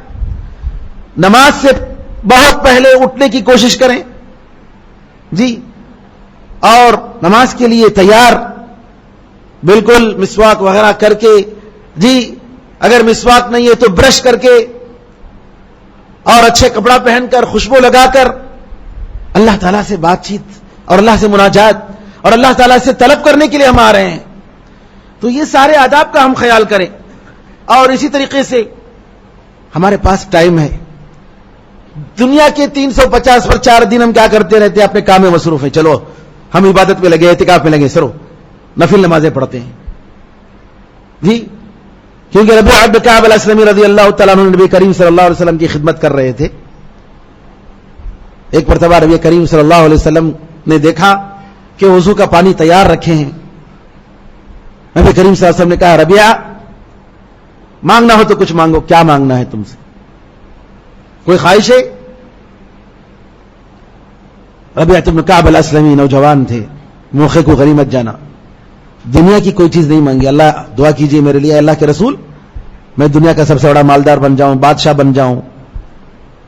نماز سے بہت پہلے اٹھنے کی کوشش کریں جی، اور نماز کے لیے تیار بالکل مسواک وغیرہ کر کے جی، اگر مسواک نہیں ہے تو برش کر کے اور اچھے کپڑا پہن کر خوشبو لگا کر اللہ تعالیٰ سے بات چیت اور اللہ سے مناجات اور اللہ تعالیٰ سے طلب کرنے کے لیے ہم آ رہے ہیں. تو یہ سارے آداب کا ہم خیال کریں. اور اسی طریقے سے ہمارے پاس ٹائم ہے، دنیا کے 350 پر 4 دن ہم کیا کرتے رہتے ہیں؟ اپنے کام میں مصروف ہیں. چلو ہم عبادت میں لگے، اعتکاف میں لگے، سرو نفل نمازیں پڑھتے ہیں جی. کیونکہ ربیعہ بن کعب الاسلمی رضی اللہ تعالیٰ عنہ نبی کریم صلی اللہ علیہ وسلم کی خدمت کر رہے تھے. ایک مرتبہ نبی کریم صلی اللہ علیہ وسلم نے دیکھا کہ وضو کا پانی تیار رکھے ہیں. نبی کریم صلی اللہ علیہ وسلم نے کہا ربیعہ مانگنا ہو تو کچھ مانگو. کیا مانگنا ہے تم سے؟ کوئی خواہش ہے؟ ربیعہ بن کعب الاسلمی نوجوان تھے، موقع کو غنیمت جانا، دنیا کی کوئی چیز نہیں مانگی. اللہ دعا کیجئے میرے لیے، اللہ کے رسول میں دنیا کا سب سے بڑا مالدار بن جاؤں، بادشاہ بن جاؤں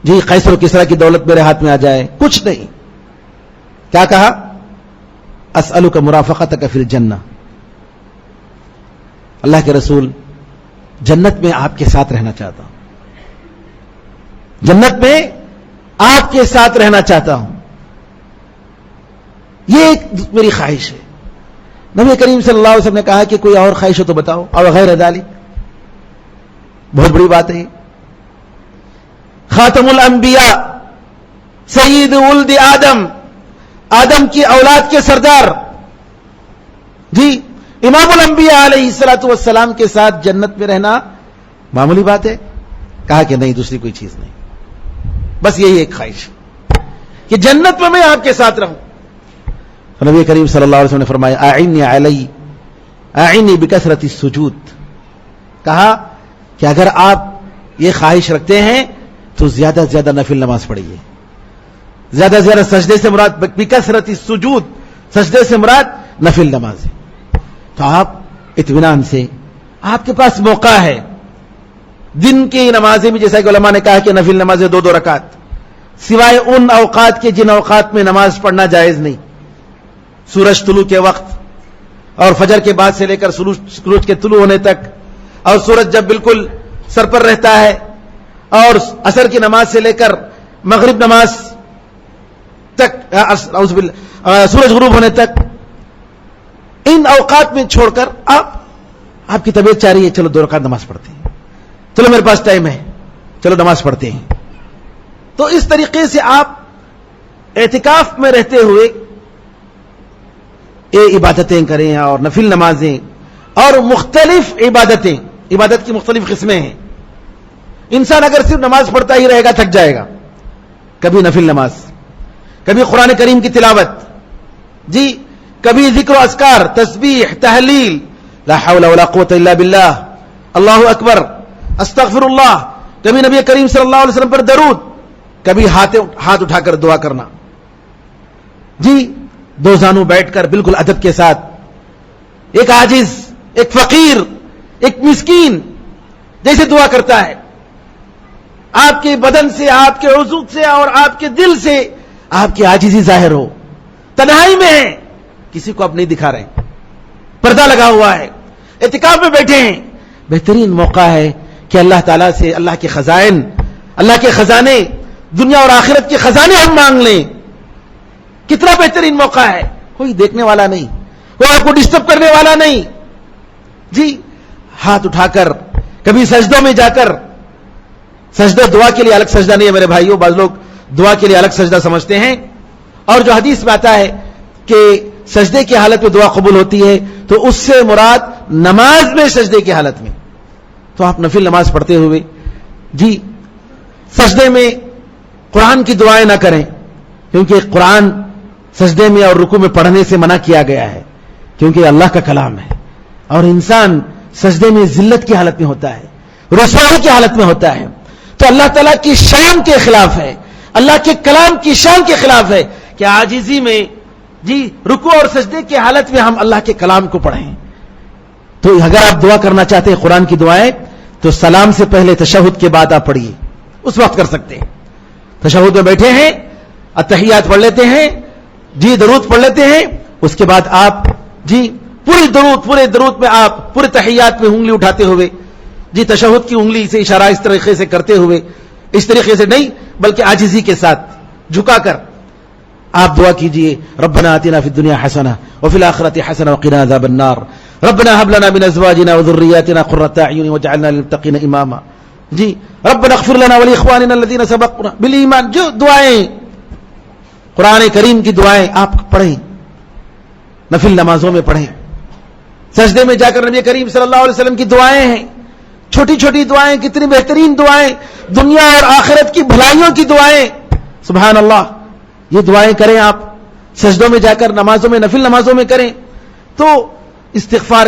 جی، قیصر و کسریٰ کی دولت میرے ہاتھ میں آ جائے. کچھ نہیں. کیا کہا؟ اسألک مرافقتک فی الجنہ، اللہ کے رسول جنت میں آپ کے ساتھ رہنا چاہتا ہوں، جنت میں آپ کے ساتھ رہنا چاہتا ہوں، یہ ایک میری خواہش ہے. نبی کریم صلی اللہ علیہ وسلم نے کہا کہ کوئی اور خواہش ہو تو بتاؤ. اور غیر ذالک، بہت بڑی بات ہے. خاتم الانبیاء، سید ولد آدم، آدم کی اولاد کے سردار جی، امام الانبیاء علیہ الصلوۃ والسلام کے ساتھ جنت میں رہنا معمولی بات ہے؟ کہا کہ نہیں، دوسری کوئی چیز نہیں. بس یہی ایک خواہش کہ جنت میں آپ کے ساتھ رہوں. تو نبی کریم صلی اللہ علیہ وسلم نے فرمایا اعنی بکثرت السجود. کہا کہ اگر آپ یہ خواہش رکھتے ہیں تو زیادہ سے زیادہ نفل نماز پڑھیے. زیادہ سے زیادہ سجدے سے مراد بکثرت السجود، سجدے سے مراد نفل نماز ہے. تو آپ اطمینان سے، آپ کے پاس موقع ہے. دن کی نمازیں بھی جیسا کہ علماء نے کہا کہ نفل نمازیں 2 رکعت، سوائے ان اوقات کے جن اوقات میں نماز پڑھنا جائز نہیں، سورج طلوع کے وقت اور فجر کے بعد سے لے کر سورج کے طلوع ہونے تک، اور سورج جب بالکل سر پر رہتا ہے، اور عصر کی نماز سے لے کر مغرب نماز تک، سورج غروب ہونے تک. ان اوقات میں چھوڑ کر آپ کی طبیعت چاہ رہی ہے چلو 2 رکعت نماز پڑھتے ہیں، چلو میرے پاس ٹائم ہے چلو نماز پڑھتے ہیں. تو اس طریقے سے آپ اعتکاف میں رہتے ہوئے یہ عبادتیں کریں اور نفل نمازیں اور مختلف عبادتیں. عبادت کی مختلف قسمیں ہیں. انسان اگر صرف نماز پڑھتا ہی رہے گا تھک جائے گا. کبھی نفل نماز، کبھی قرآن کریم کی تلاوت، جی کبھی ذکر و اذکار، تسبیح، تحلیل، لا حول ولا قوت الا باللہ، اللہ اکبر، استغفر اللہ، کبھی نبی کریم صلی اللہ علیہ وسلم پر درود، کبھی ہاتھ اٹھا کر دعا کرنا. جی 2 زانو بیٹھ کر بالکل ادب کے ساتھ ایک عاجز، ایک فقیر، ایک مسکین جیسے دعا کرتا ہے، آپ کے بدن سے، آپ کے عضو سے اور آپ کے دل سے آپ کی عاجزی ظاہر ہو. تنہائی میں ہیں، کسی کو آپ نہیں دکھا رہے، پردہ لگا ہوا ہے، اعتکاف میں بیٹھے ہیں. بہترین موقع ہے کہ اللہ تعالیٰ سے اللہ کے خزائن، اللہ کے خزانے، دنیا اور آخرت کے خزانے ہم مانگ لیں. کتنا بہترین موقع ہے. کوئی دیکھنے والا نہیں، کوئی آپ کو ڈسٹرب کرنے والا نہیں. جی ہاتھ اٹھا کر، کبھی سجدوں میں جا کر. سجدہ دعا کے لیے الگ سجدہ نہیں ہے میرے بھائیوں، بعض لوگ دعا کے لیے الگ سجدہ سمجھتے ہیں. اور جو حدیث میں آتا ہے کہ سجدے کی حالت میں دعا قبول ہوتی ہے تو اس سے مراد نماز میں سجدے کی حالت میں. تو آپ نفل نماز پڑھتے ہوئے جی سجدے میں قرآن کی دعائیں نہ کریں، کیونکہ قرآن سجدے میں اور رکوع میں پڑھنے سے منع کیا گیا ہے، کیونکہ اللہ کا کلام ہے اور انسان سجدے میں ذلت کی حالت میں ہوتا ہے، رسوائی کی حالت میں ہوتا ہے. تو اللہ تعالیٰ کی شان کے خلاف ہے، اللہ کے کلام کی شان کے خلاف ہے کہ عاجزی میں جی رکوع اور سجدے کی حالت میں ہم اللہ کے کلام کو پڑھیں. تو اگر آپ دعا کرنا چاہتے ہیں قرآن کی دعائیں تو سلام سے پہلے تشہد کے بعد آپ پڑھیے، اس وقت کر سکتے ہیں. تشہد میں بیٹھے ہیں، التحیات پڑھ لیتے ہیں، جی درود پڑھ لیتے ہیں، اس کے بعد آپ جی پورے درود میں آپ پورے تحیات میں انگلی اٹھاتے ہوئے، جی تشہد کی انگلی سے اشارہ اس طریقے سے کرتے ہوئے، اس طریقے سے نہیں بلکہ عاجزی کے ساتھ جھکا کر آپ دعا کیجئے. ربنا آتنا فی الدنیا حسنہ وفی الآخرۃ حسنہ وقنا عذاب النار ربنا هب لنا من ازواجنا وذرياتنا قرة اعین واجعلنا للمتقین اماما. جی ربنا اغفر لنا ولاخواننا الذين سبقونا بالایمان. جو دعائیں قرآن کریم کی دعائیں آپ پڑھیں، نفل نمازوں میں پڑھیں. سجدے میں جا کر نبی کریم صلی اللہ علیہ وسلم کی دعائیں ہیں، چھوٹی چھوٹی دعائیں، کتنی بہترین دعائیں، دنیا اور آخرت کی بھلائیوں کی دعائیں. سبحان اللہ. یہ دعائیں کریں آپ سجدوں میں جا کر، نمازوں میں، نفل نمازوں میں کریں. تو استغفار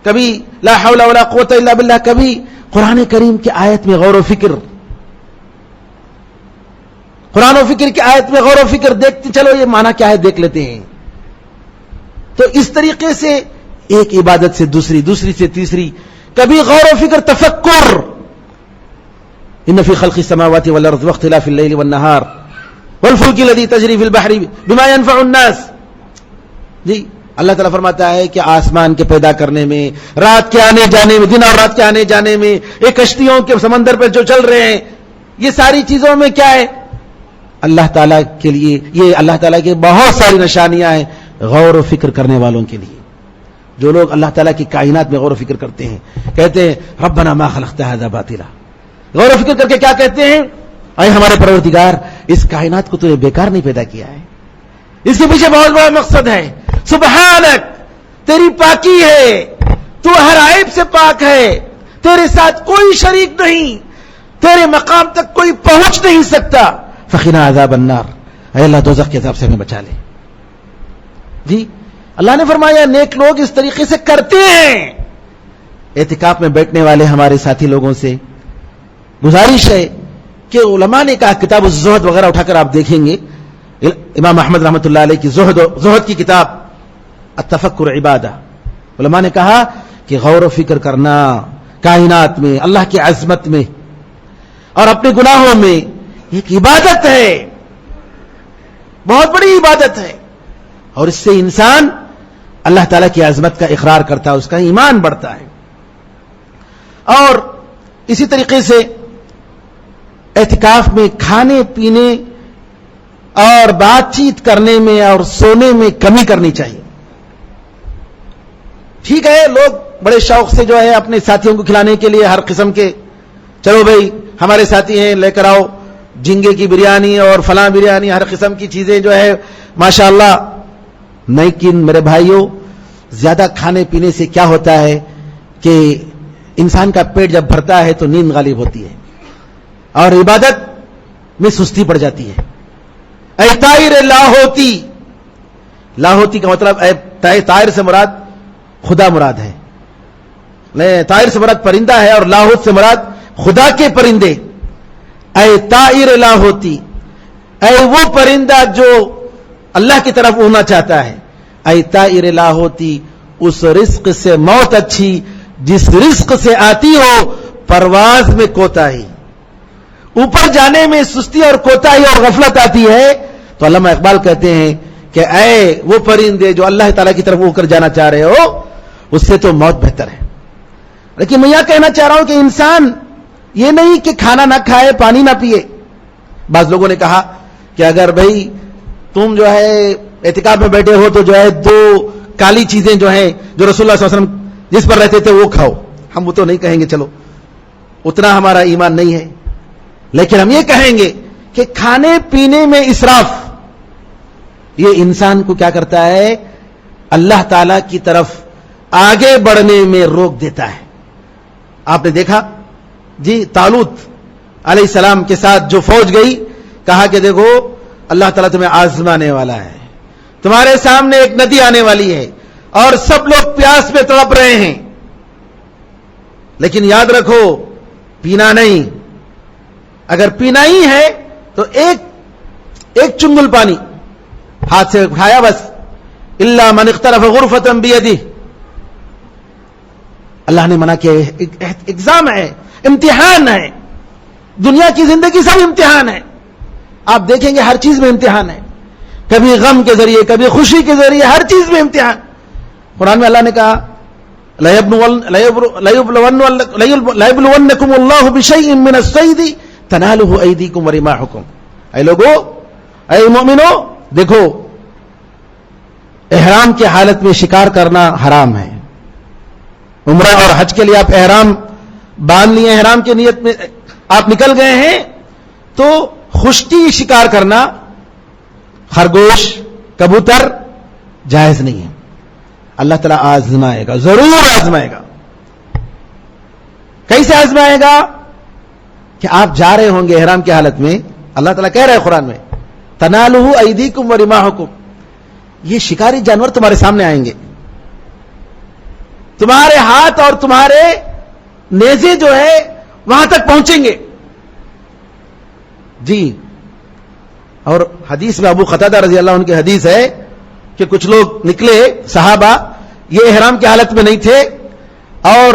کبھی لا حول ولا قوت الا باللہ، کبھی قرآن کریم کی آیت میں غور و فکر، قرآن و فکر کی آیت میں غور و فکر، دیکھتے چلو یہ معنی کیا ہے دیکھ لیتے ہیں. تو اس طریقے سے ایک عبادت سے دوسری، دوسری سے تیسری، کبھی غور و فکر، تفکر. ان فی خلق السماوات والارض واختلاف الليل والنهار والفلك التي تجري في البحر بما ينفع الناس. جی اللہ تعالیٰ فرماتا ہے کہ آسمان کے پیدا کرنے میں، رات کے آنے جانے میں، دن اور رات کے آنے جانے میں، ایک کشتیوں کے سمندر پر جو چل رہے ہیں، یہ ساری چیزوں میں کیا ہے؟ اللہ تعالیٰ کے لیے، یہ اللہ تعالیٰ کی بہت ساری نشانیاں ہیں غور و فکر کرنے والوں کے لیے. جو لوگ اللہ تعالیٰ کی کائنات میں غور و فکر کرتے ہیں، کہتے ہیں ربنا ما خلقت هذا باطلا. غور و فکر کر کے کیا کہتے ہیں؟ اے ہمارے پروردگار، اس کائنات کو تو نے بیکار نہیں پیدا کیا ہے، اس کے پیچھے بہت بڑا مقصد ہے. سبحانک، تیری پاکی ہے، تو ہر عیب سے پاک ہے، تیرے ساتھ کوئی شریک نہیں، تیرے مقام تک کوئی پہنچ نہیں سکتا. فقنا عذاب النار، اے اللہ دوزخ کے عذاب سے ہمیں بچا لے. جی اللہ نے فرمایا نیک لوگ اس طریقے سے کرتے ہیں. اعتکاف میں بیٹھنے والے ہمارے ساتھی لوگوں سے گزارش ہے کہ علماء نے کہا، کتاب الزہد وغیرہ اٹھا کر آپ دیکھیں گے، امام احمد رحمۃ اللہ علیہ کی زہد کی کتاب التفکر عبادہ، علماء نے کہا کہ غور و فکر کرنا کائنات میں، اللہ کی عظمت میں اور اپنے گناہوں میں ایک عبادت ہے، بہت بڑی عبادت ہے. اور اس سے انسان اللہ تعالیٰ کی عظمت کا اقرار کرتا ہے، اس کا ایمان بڑھتا ہے. اور اسی طریقے سے اعتکاف میں کھانے پینے اور بات چیت کرنے میں اور سونے میں کمی کرنی چاہیے. ٹھیک ہے، لوگ بڑے شوق سے جو ہے اپنے ساتھیوں کو کھلانے کے لیے ہر قسم کے، چلو بھائی ہمارے ساتھی ہیں لے کر آؤ جھینگے کی بریانی اور فلاں بریانی، ہر قسم کی چیزیں جو ہے ماشاءاللہ. لیکن میرے بھائیوں، زیادہ کھانے پینے سے کیا ہوتا ہے کہ انسان کا پیٹ جب بھرتا ہے تو نیند غالب ہوتی ہے اور عبادت میں سستی پڑ جاتی ہے. اے طائر لاہوتی، لاہوتی کا مطلب طائر سے مراد خدا مراد ہے، طائر سے مراد پرندہ ہے اور لاہوت سے مراد خدا کے پرندے. اے طائر لاہوتی، اے وہ پرندہ جو اللہ کی طرف اڑنا چاہتا ہے. اے طائر لاہوتی، اس رزق سے موت اچھی جس رزق سے آتی ہو پرواز میں کوتاہی. اوپر جانے میں سستی اور کوتاہی اور غفلت آتی ہے تو علامہ اقبال کہتے ہیں کہ اے وہ پرندے جو اللہ تعالیٰ کی طرف اڑ کر جانا چاہ رہے ہو، اس سے تو موت بہتر ہے. لیکن میں یہ کہنا چاہ رہا ہوں کہ انسان یہ نہیں کہ کھانا نہ کھائے پانی نہ پیے. بعض لوگوں نے کہا کہ اگر بھائی تم جو ہے اعتکاف میں بیٹھے ہو تو جو ہے 2 کالی چیزیں جو ہیں جو رسول اللہ صلی اللہ علیہ وسلم جس پر رہتے تھے وہ کھاؤ. ہم وہ تو نہیں کہیں گے، چلو اتنا ہمارا ایمان نہیں ہے، لیکن ہم یہ کہیں گے کہ کھانے پینے میں اسراف یہ انسان کو کیا کرتا ہے، اللہ تعالی کی طرف آگے بڑھنے میں روک دیتا ہے. آپ نے دیکھا جی طالوت علیہ السلام کے ساتھ جو فوج گئی، کہا کہ دیکھو اللہ تعالیٰ تمہیں آزمانے والا ہے، تمہارے سامنے ایک ندی آنے والی ہے اور سب لوگ پیاس میں تڑپ رہے ہیں، لیکن یاد رکھو پینا نہیں. اگر پینا ہی ہے تو ایک چنگل پانی ہاتھ سے کھایا بس. الا من اقترف غرفۃ بیدہ، اللہ نے منع کیا. ایگزام ہے، امتحان ہے. دنیا کی زندگی سب امتحان ہے. آپ دیکھیں گے ہر چیز میں امتحان ہے، کبھی غم کے ذریعے کبھی خوشی کے ذریعے، ہر چیز میں امتحان. قرآن میں اللہ نے کہا لَيَبْلُوَنَّكُمُ اللَّهُ بِشَيْءٍ مِّنَ الصَّيْدِ تَنَالُهُ أَيْدِيكُمْ وَرِمَاحُكُمْ. اے لوگو، اے مومنو، دیکھو احرام کی حالت میں شکار کرنا حرام ہے. عمرہ اور حج کے لیے آپ احرام باندھ لیے، احرام کی نیت میں آپ نکل گئے ہیں تو خشکی شکار کرنا، خرگوش، کبوتر جائز نہیں ہے. اللہ تعالیٰ آزمائے گا، ضرور آزمائے گا. کیسے آزمائے گا کہ آپ جا رہے ہوں گے احرام کی حالت میں. اللہ تعالیٰ کہہ رہے ہیں قرآن میں تنالہ ایدیکم ورماحکم، یہ شکاری جانور تمہارے سامنے آئیں گے، تمہارے ہاتھ اور تمہارے نیزے جو ہے وہاں تک پہنچیں گے. جی اور حدیث میں ابو قتادہ رضی اللہ عنہ کی حدیث ہے کہ کچھ لوگ نکلے صحابہ، یہ احرام کی حالت میں نہیں تھے، اور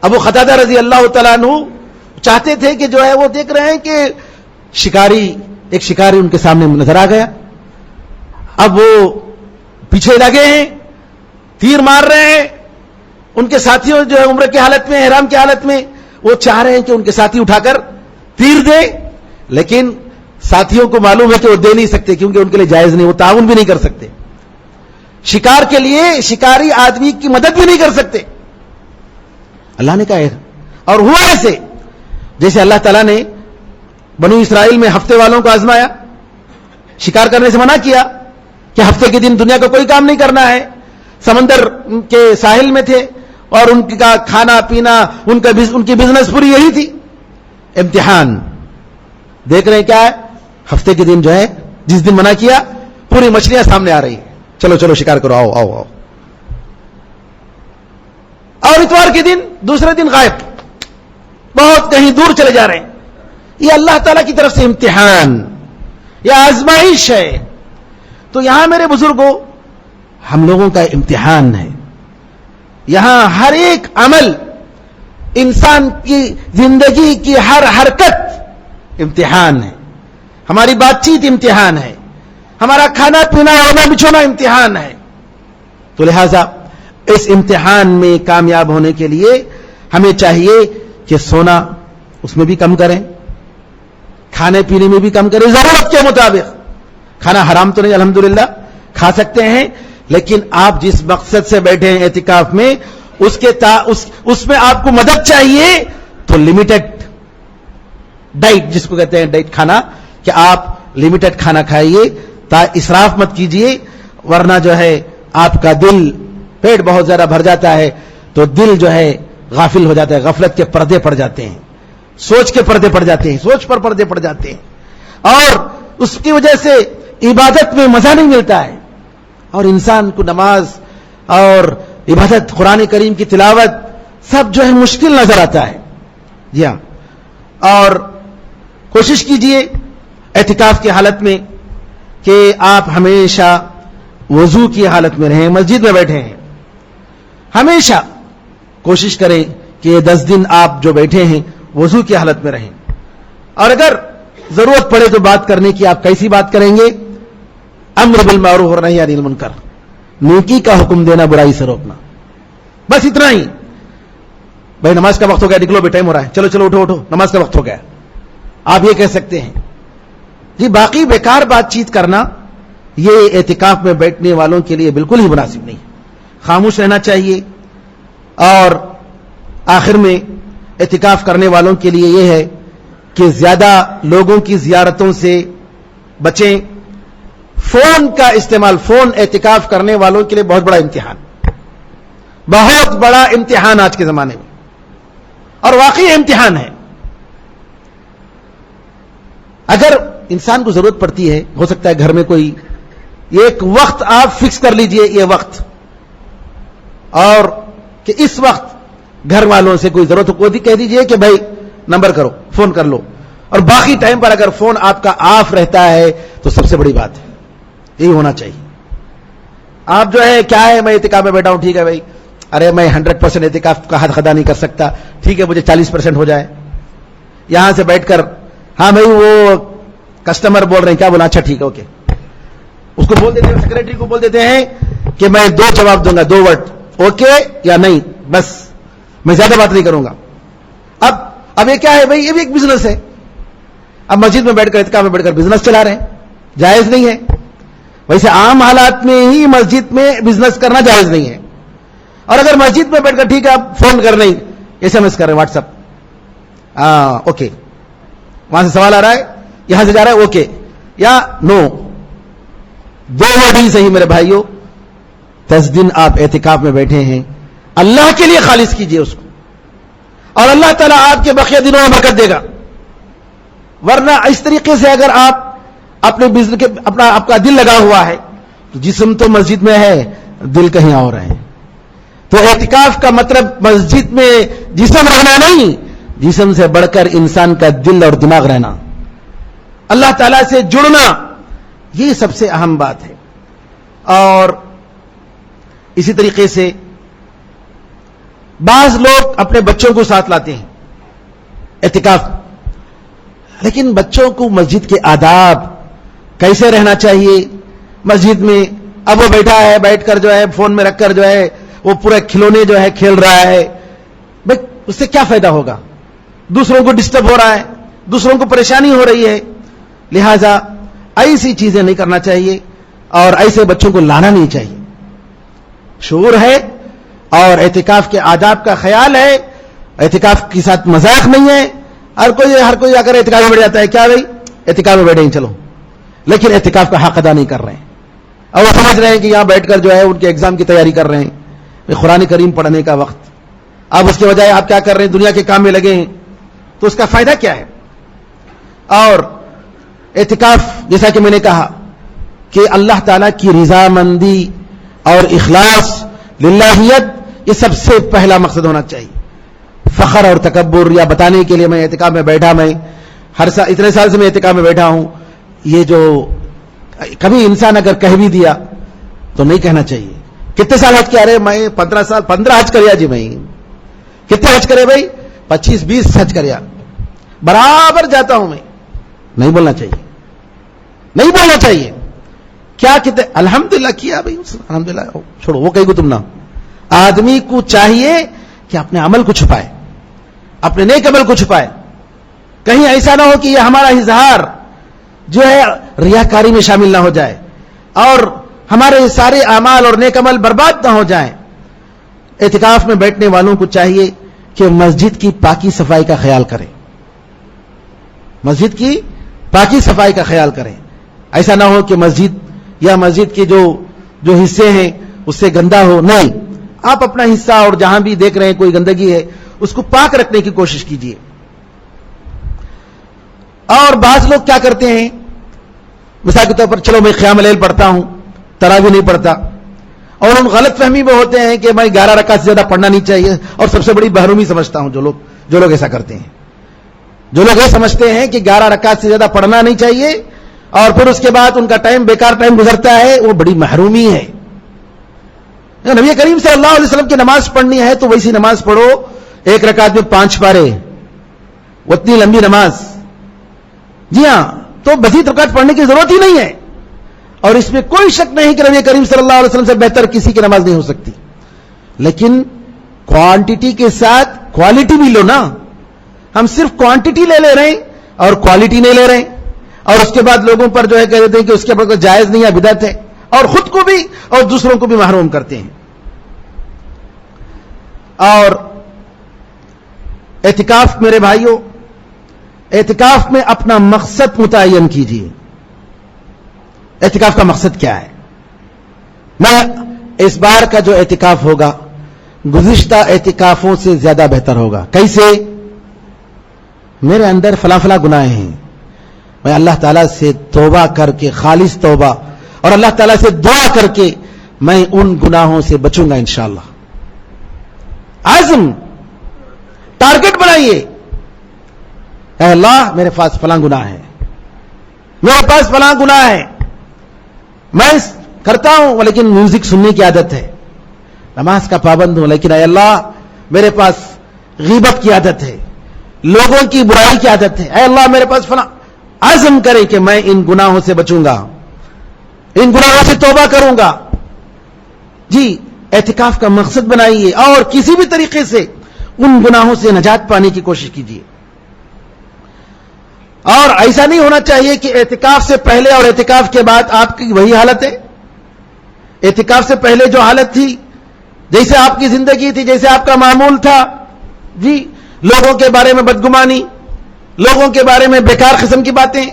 ابو قتادہ رضی اللہ تعالیٰ عنہ چاہتے تھے کہ جو ہے وہ دیکھ رہے ہیں کہ ایک شکاری ان کے سامنے نظر آ گیا. اب وہ پیچھے لگے ہیں، تیر مار رہے ہیں. ان کے ساتھیوں جو ہے عمرہ کی حالت میں، احرام کی حالت میں، وہ چاہ رہے ہیں کہ ان کے ساتھی اٹھا کر تیر دے، لیکن ساتھیوں کو معلوم ہے کہ وہ دے نہیں سکتے کیونکہ ان کے لیے جائز نہیں، وہ تعاون بھی نہیں کر سکتے. شکار کے لیے شکاری آدمی کی مدد بھی نہیں کر سکتے. اللہ نے کہا ہے، اور ہوا ایسے جیسے اللہ تعالیٰ نے بنو اسرائیل میں ہفتے والوں کو آزمایا، شکار کرنے سے منع کیا کہ ہفتے کے دن دنیا کا کوئی کام نہیں کرنا ہے. سمندر کے ساحل میں تھے اور ان کا کھانا پینا، ان کی بزنس پوری یہی تھی. امتحان دیکھ رہے ہیں کیا ہے, ہفتے کے دن جو ہے جس دن منع کیا پوری مچھلیاں سامنے آ رہی ہیں, چلو چلو شکار کرو, آؤ آؤ آؤ. اور اتوار کے دن دوسرے دن غائب, بہت کہیں دور چلے جا رہے ہیں. یہ اللہ تعالیٰ کی طرف سے امتحان, یہ آزمائش ہے. تو یہاں میرے بزرگوں ہم لوگوں کا امتحان ہے. یہاں ہر ایک عمل, انسان کی زندگی کی ہر حرکت امتحان ہے. ہماری بات چیت امتحان ہے, ہمارا کھانا پینا ہونا بچھونا امتحان ہے. تو لہذا اس امتحان میں کامیاب ہونے کے لیے ہمیں چاہیے کہ سونا اس میں بھی کم کریں, کھانے پینے میں بھی کم کریں ضرورت کے مطابق. کھانا حرام تو نہیں, الحمدللہ کھا سکتے ہیں, لیکن آپ جس مقصد سے بیٹھے ہیں اعتکاف میں اس میں آپ کو مدد چاہیے تو لمیٹڈ ڈائٹ جس کو کہتے ہیں ڈائٹ کھانا, کہ آپ لمیٹڈ کھانا کھائیے, اسراف مت کیجیے, ورنہ جو ہے آپ کا دل, پیٹ بہت زیادہ بھر جاتا ہے تو دل جو ہے غافل ہو جاتا ہے, غفلت کے پردے پڑ جاتے ہیں, سوچ کے پردے پڑ جاتے ہیں, سوچ پر پردے پڑ جاتے ہیں, اور اس کی وجہ سے عبادت میں مزہ نہیں ملتا ہے, اور انسان کو نماز اور عبادت, قرآن کریم کی تلاوت سب جو ہے مشکل نظر آتا ہے. جی ہاں, اور کوشش کیجئے اعتکاف کی حالت میں کہ آپ ہمیشہ وضو کی حالت میں رہیں. مسجد میں بیٹھے ہیں, ہمیشہ کوشش کریں کہ 10 دن آپ جو بیٹھے ہیں وضو کی حالت میں رہیں. اور اگر ضرورت پڑے تو بات کرنے کی آپ کیسی بات کریں گے؟ امر بالمعروف اور نہی عن المنکر, نیکی کا حکم دینا, برائی سے روکنا, بس اتنا ہی. بھائی نماز کا وقت ہو گیا, نکلو بے, ٹائم ہو رہا ہے, چلو چلو اٹھو اٹھو, نماز کا وقت ہو گیا, آپ یہ کہہ سکتے ہیں. جی باقی بیکار بات چیت کرنا یہ اعتکاف میں بیٹھنے والوں کے لیے بالکل ہی مناسب نہیں. خاموش رہنا چاہیے. اور آخر میں اعتکاف کرنے والوں کے لیے یہ ہے کہ زیادہ لوگوں کی زیارتوں سے بچیں. فون کا استعمال, فون اعتکاف کرنے والوں کے لیے بہت بڑا امتحان, بہت بڑا امتحان آج کے زمانے میں, اور واقعی امتحان ہے. اگر انسان کو ضرورت پڑتی ہے, ہو سکتا ہے گھر میں کوئی ایک وقت آپ فکس کر لیجئے, یہ وقت, اور کہ اس وقت گھر والوں سے کوئی ضرورت ہو, کوئی کہہ دیجئے کہ بھائی نمبر کرو, فون کر لو, اور باقی ٹائم پر اگر فون آپ کا آف رہتا ہے تو سب سے بڑی بات ہے, یہی ہونا چاہیے. آپ جو ہے کیا ہے, میں اعتکاف میں بیٹھا ہوں, ٹھیک ہے بھائی, ارے میں 100% اعتکاف کا حد ادا نہیں کر سکتا, ٹھیک ہے مجھے 40% ہو جائے. یہاں سے بیٹھ کر, ہاں بھائی وہ کسٹمر بول رہے ہیں, کیا بولا, اچھا ٹھیک ہے اوکے, اس کو بول دیتے ہیں, سیکریٹری کو بول دیتے ہیں کہ میں 2 جواب دوں گا, 2 ورڈ, اوکے یا نہیں, بس میں زیادہ بات نہیں کروں گا. اب یہ کیا ہے بھائی, یہ بھی ایک بزنس ہے. اب مسجد میں بیٹھ کر, اعتکاف میں بیٹھ کر بزنس چلا رہے ہیں, جائز نہیں ہے. ویسے عام حالات میں ہی مسجد میں بزنس کرنا جائز نہیں ہے. اور اگر مسجد میں بیٹھ کر ٹھیک ہے آپ فون کر رہے ہیں, SMS کر رہے ہیں, واٹس ایپ, اوکے, وہاں سے سوال آ رہا ہے, یہاں سے جا رہا ہے, اوکے یا نو, 2 ورڈ ہی صحیح میرے بھائیوں. 10 دن آپ اعتکاف میں بیٹھے ہیں, اللہ کے لیے خالص کیجئے اس کو, اور اللہ تعالیٰ آپ کے بقیہ دنوں میں برکت دے گا. ورنہ اس طریقے سے اگر آپ اپنے بزنس کے آپ کا دل لگا ہوا ہے, تو جسم تو مسجد میں ہے, دل کہیں اور ہے. تو اعتکاف کا مطلب مسجد میں جسم رہنا نہیں, جسم سے بڑھ کر انسان کا دل اور دماغ رہنا, اللہ تعالیٰ سے جڑنا, یہ سب سے اہم بات ہے. اور اسی طریقے سے بعض لوگ اپنے بچوں کو ساتھ لاتے ہیں اعتکاف, لیکن بچوں کو مسجد کے آداب کیسے رہنا چاہیے مسجد میں, اب وہ بیٹھا ہے, بیٹھ کر جو ہے فون میں رکھ کر جو ہے وہ پورے کھلونے جو ہے کھیل رہا ہے, بھائی اس سے کیا فائدہ ہوگا؟ دوسروں کو ڈسٹرب ہو رہا ہے, دوسروں کو پریشانی ہو رہی ہے. لہذا ایسی چیزیں نہیں کرنا چاہیے, اور ایسے بچوں کو لانا نہیں چاہیے. شعور ہے اور اعتکاف کے آداب کا خیال ہے, اعتکاف کے ساتھ مذاق نہیں ہے. ہر کوئی اگر اعتکاف میں بیٹھ جاتا ہے, کیا بھائی اعتکاف میں بیٹھے ہیں چلو, لیکن اعتکاف کا حق ادا نہیں کر رہے ہیں, اور وہ سمجھ رہے ہیں کہ یہاں بیٹھ کر جو ہے ان کے ایگزام کی تیاری کر رہے ہیں, قرآن کریم پڑھنے کا وقت. اب اس کے بجائے آپ کیا کر رہے ہیں, دنیا کے کام میں لگے ہیں, تو اس کا فائدہ کیا ہے؟ اور اعتکاف جیسا کہ میں نے کہا کہ اللہ تعالیٰ کی رضامندی اور اخلاص للہیت یہ سب سے پہلا مقصد ہونا چاہیے. فخر اور تکبر یا بتانے کے لیے میں اعتکاف میں بیٹھا، میں ہر سال اتنے سال سے میں اعتکاف میں بیٹھا ہوں، یہ جو کبھی انسان اگر کہہ بھی دیا تو نہیں کہنا چاہیے. کتنے سال حج کیا؟ رہے میں 15 سال 15 حج کریا جی. میں کتنے حج کرے بھائی؟ 25-20 حج کریا، برابر جاتا ہوں میں. نہیں بولنا چاہیے، نہیں بولنا چاہیے. کیا کہتے الحمدللہ کیا بھائی، الحمدللہ چھوڑو وہ کہیں گو تم نہ. آدمی کو چاہیے کہ اپنے عمل کو چھپائے، اپنے نیک عمل کو چھپائے. کہیں ایسا نہ ہو کہ یہ ہمارا اظہار جو ہے ریاکاری میں شامل نہ ہو جائے اور ہمارے سارے اعمال اور نیک عمل برباد نہ ہو جائیں. اعتکاف میں بیٹھنے والوں کو چاہیے کہ مسجد کی پاکی صفائی کا خیال کریں، مسجد کی پاکی صفائی کا خیال کریں. ایسا نہ ہو کہ مسجد یا مسجد کے جو حصے ہیں اس سے گندا ہو. نہیں، آپ اپنا حصہ اور جہاں بھی دیکھ رہے ہیں کوئی گندگی ہے اس کو پاک رکھنے کی کوشش کیجیے. اور بعض لوگ کیا کرتے ہیں، مثال کے طور پر چلو میں قیام اللیل پڑھتا ہوں، تراویح نہیں پڑھتا، اور ان غلط فہمی میں ہوتے ہیں کہ میں 11 رکعت سے زیادہ پڑھنا نہیں چاہیے. اور سب سے بڑی محرومی سمجھتا ہوں جو لوگ ایسا کرتے ہیں، جو لوگ یہ سمجھتے ہیں کہ 11 رکعت سے زیادہ پڑھنا نہیں چاہیے اور پھر اس کے بعد ان کا ٹائم بیکار ٹائم گزرتا ہے، وہ بڑی محرومی ہے. نبی کریم صلی اللہ علیہ وسلم کی نماز پڑھنی ہے تو ویسی نماز پڑھو، 1 رکعت میں 5 پارے، اتنی لمبی نماز. جی ہاں، تو مزید رکعت پڑھنے کی ضرورت ہی نہیں ہے. اور اس میں کوئی شک نہیں کہ نبی کریم صلی اللہ علیہ وسلم سے بہتر کسی کی نماز نہیں ہو سکتی. لیکن کوانٹٹی کے ساتھ کوالٹی بھی لو نا. ہم صرف کوانٹٹی لے رہے ہیں اور کوالٹی نہیں لے رہے ہیں، اور اس کے بعد لوگوں پر جو ہے کہہ دیتے ہیں کہ اس کے اوپر جائز نہیں ہے، بدعت ہے، اور خود کو بھی اور دوسروں کو بھی محروم کرتے ہیں. اور اعتکاف میرے بھائیوں، اعتکاف میں اپنا مقصد متعین کیجیے. اعتکاف کا مقصد کیا ہے؟ میں اس بار کا جو اعتکاف ہوگا گزشتہ اعتکافوں سے زیادہ بہتر ہوگا. کیسے؟ میرے اندر فلاں فلاں گناہ ہیں، میں اللہ تعالیٰ سے توبہ کر کے، خالص توبہ، اور اللہ تعالیٰ سے دعا کر کے میں ان گناہوں سے بچوں گا انشاءاللہ. عزم، ٹارگٹ بنائیے، اے اللہ میرے پاس فلاں گناہ ہے، میرے پاس فلاں گناہ ہے، میں کرتا ہوں لیکن میوزک سننے کی عادت ہے، نماز کا پابند ہوں لیکن اے اللہ میرے پاس غیبت کی عادت ہے، لوگوں کی برائی کی عادت ہے، اے اللہ میرے پاس فلاں. عزم کریں کہ میں ان گناہوں سے بچوں گا، ان گناہوں سے توبہ کروں گا. جی، اعتکاف کا مقصد بنائیے اور کسی بھی طریقے سے ان گناہوں سے نجات پانے کی کوشش کیجیے. اور ایسا نہیں ہونا چاہیے کہ اعتکاف سے پہلے اور اعتکاف کے بعد آپ کی وہی حالت ہے. اعتکاف سے پہلے جو حالت تھی، جیسے آپ کی زندگی تھی، جیسے آپ کا معمول تھا، جی، لوگوں کے بارے میں بدگمانی، لوگوں کے بارے میں بیکار قسم کی باتیں،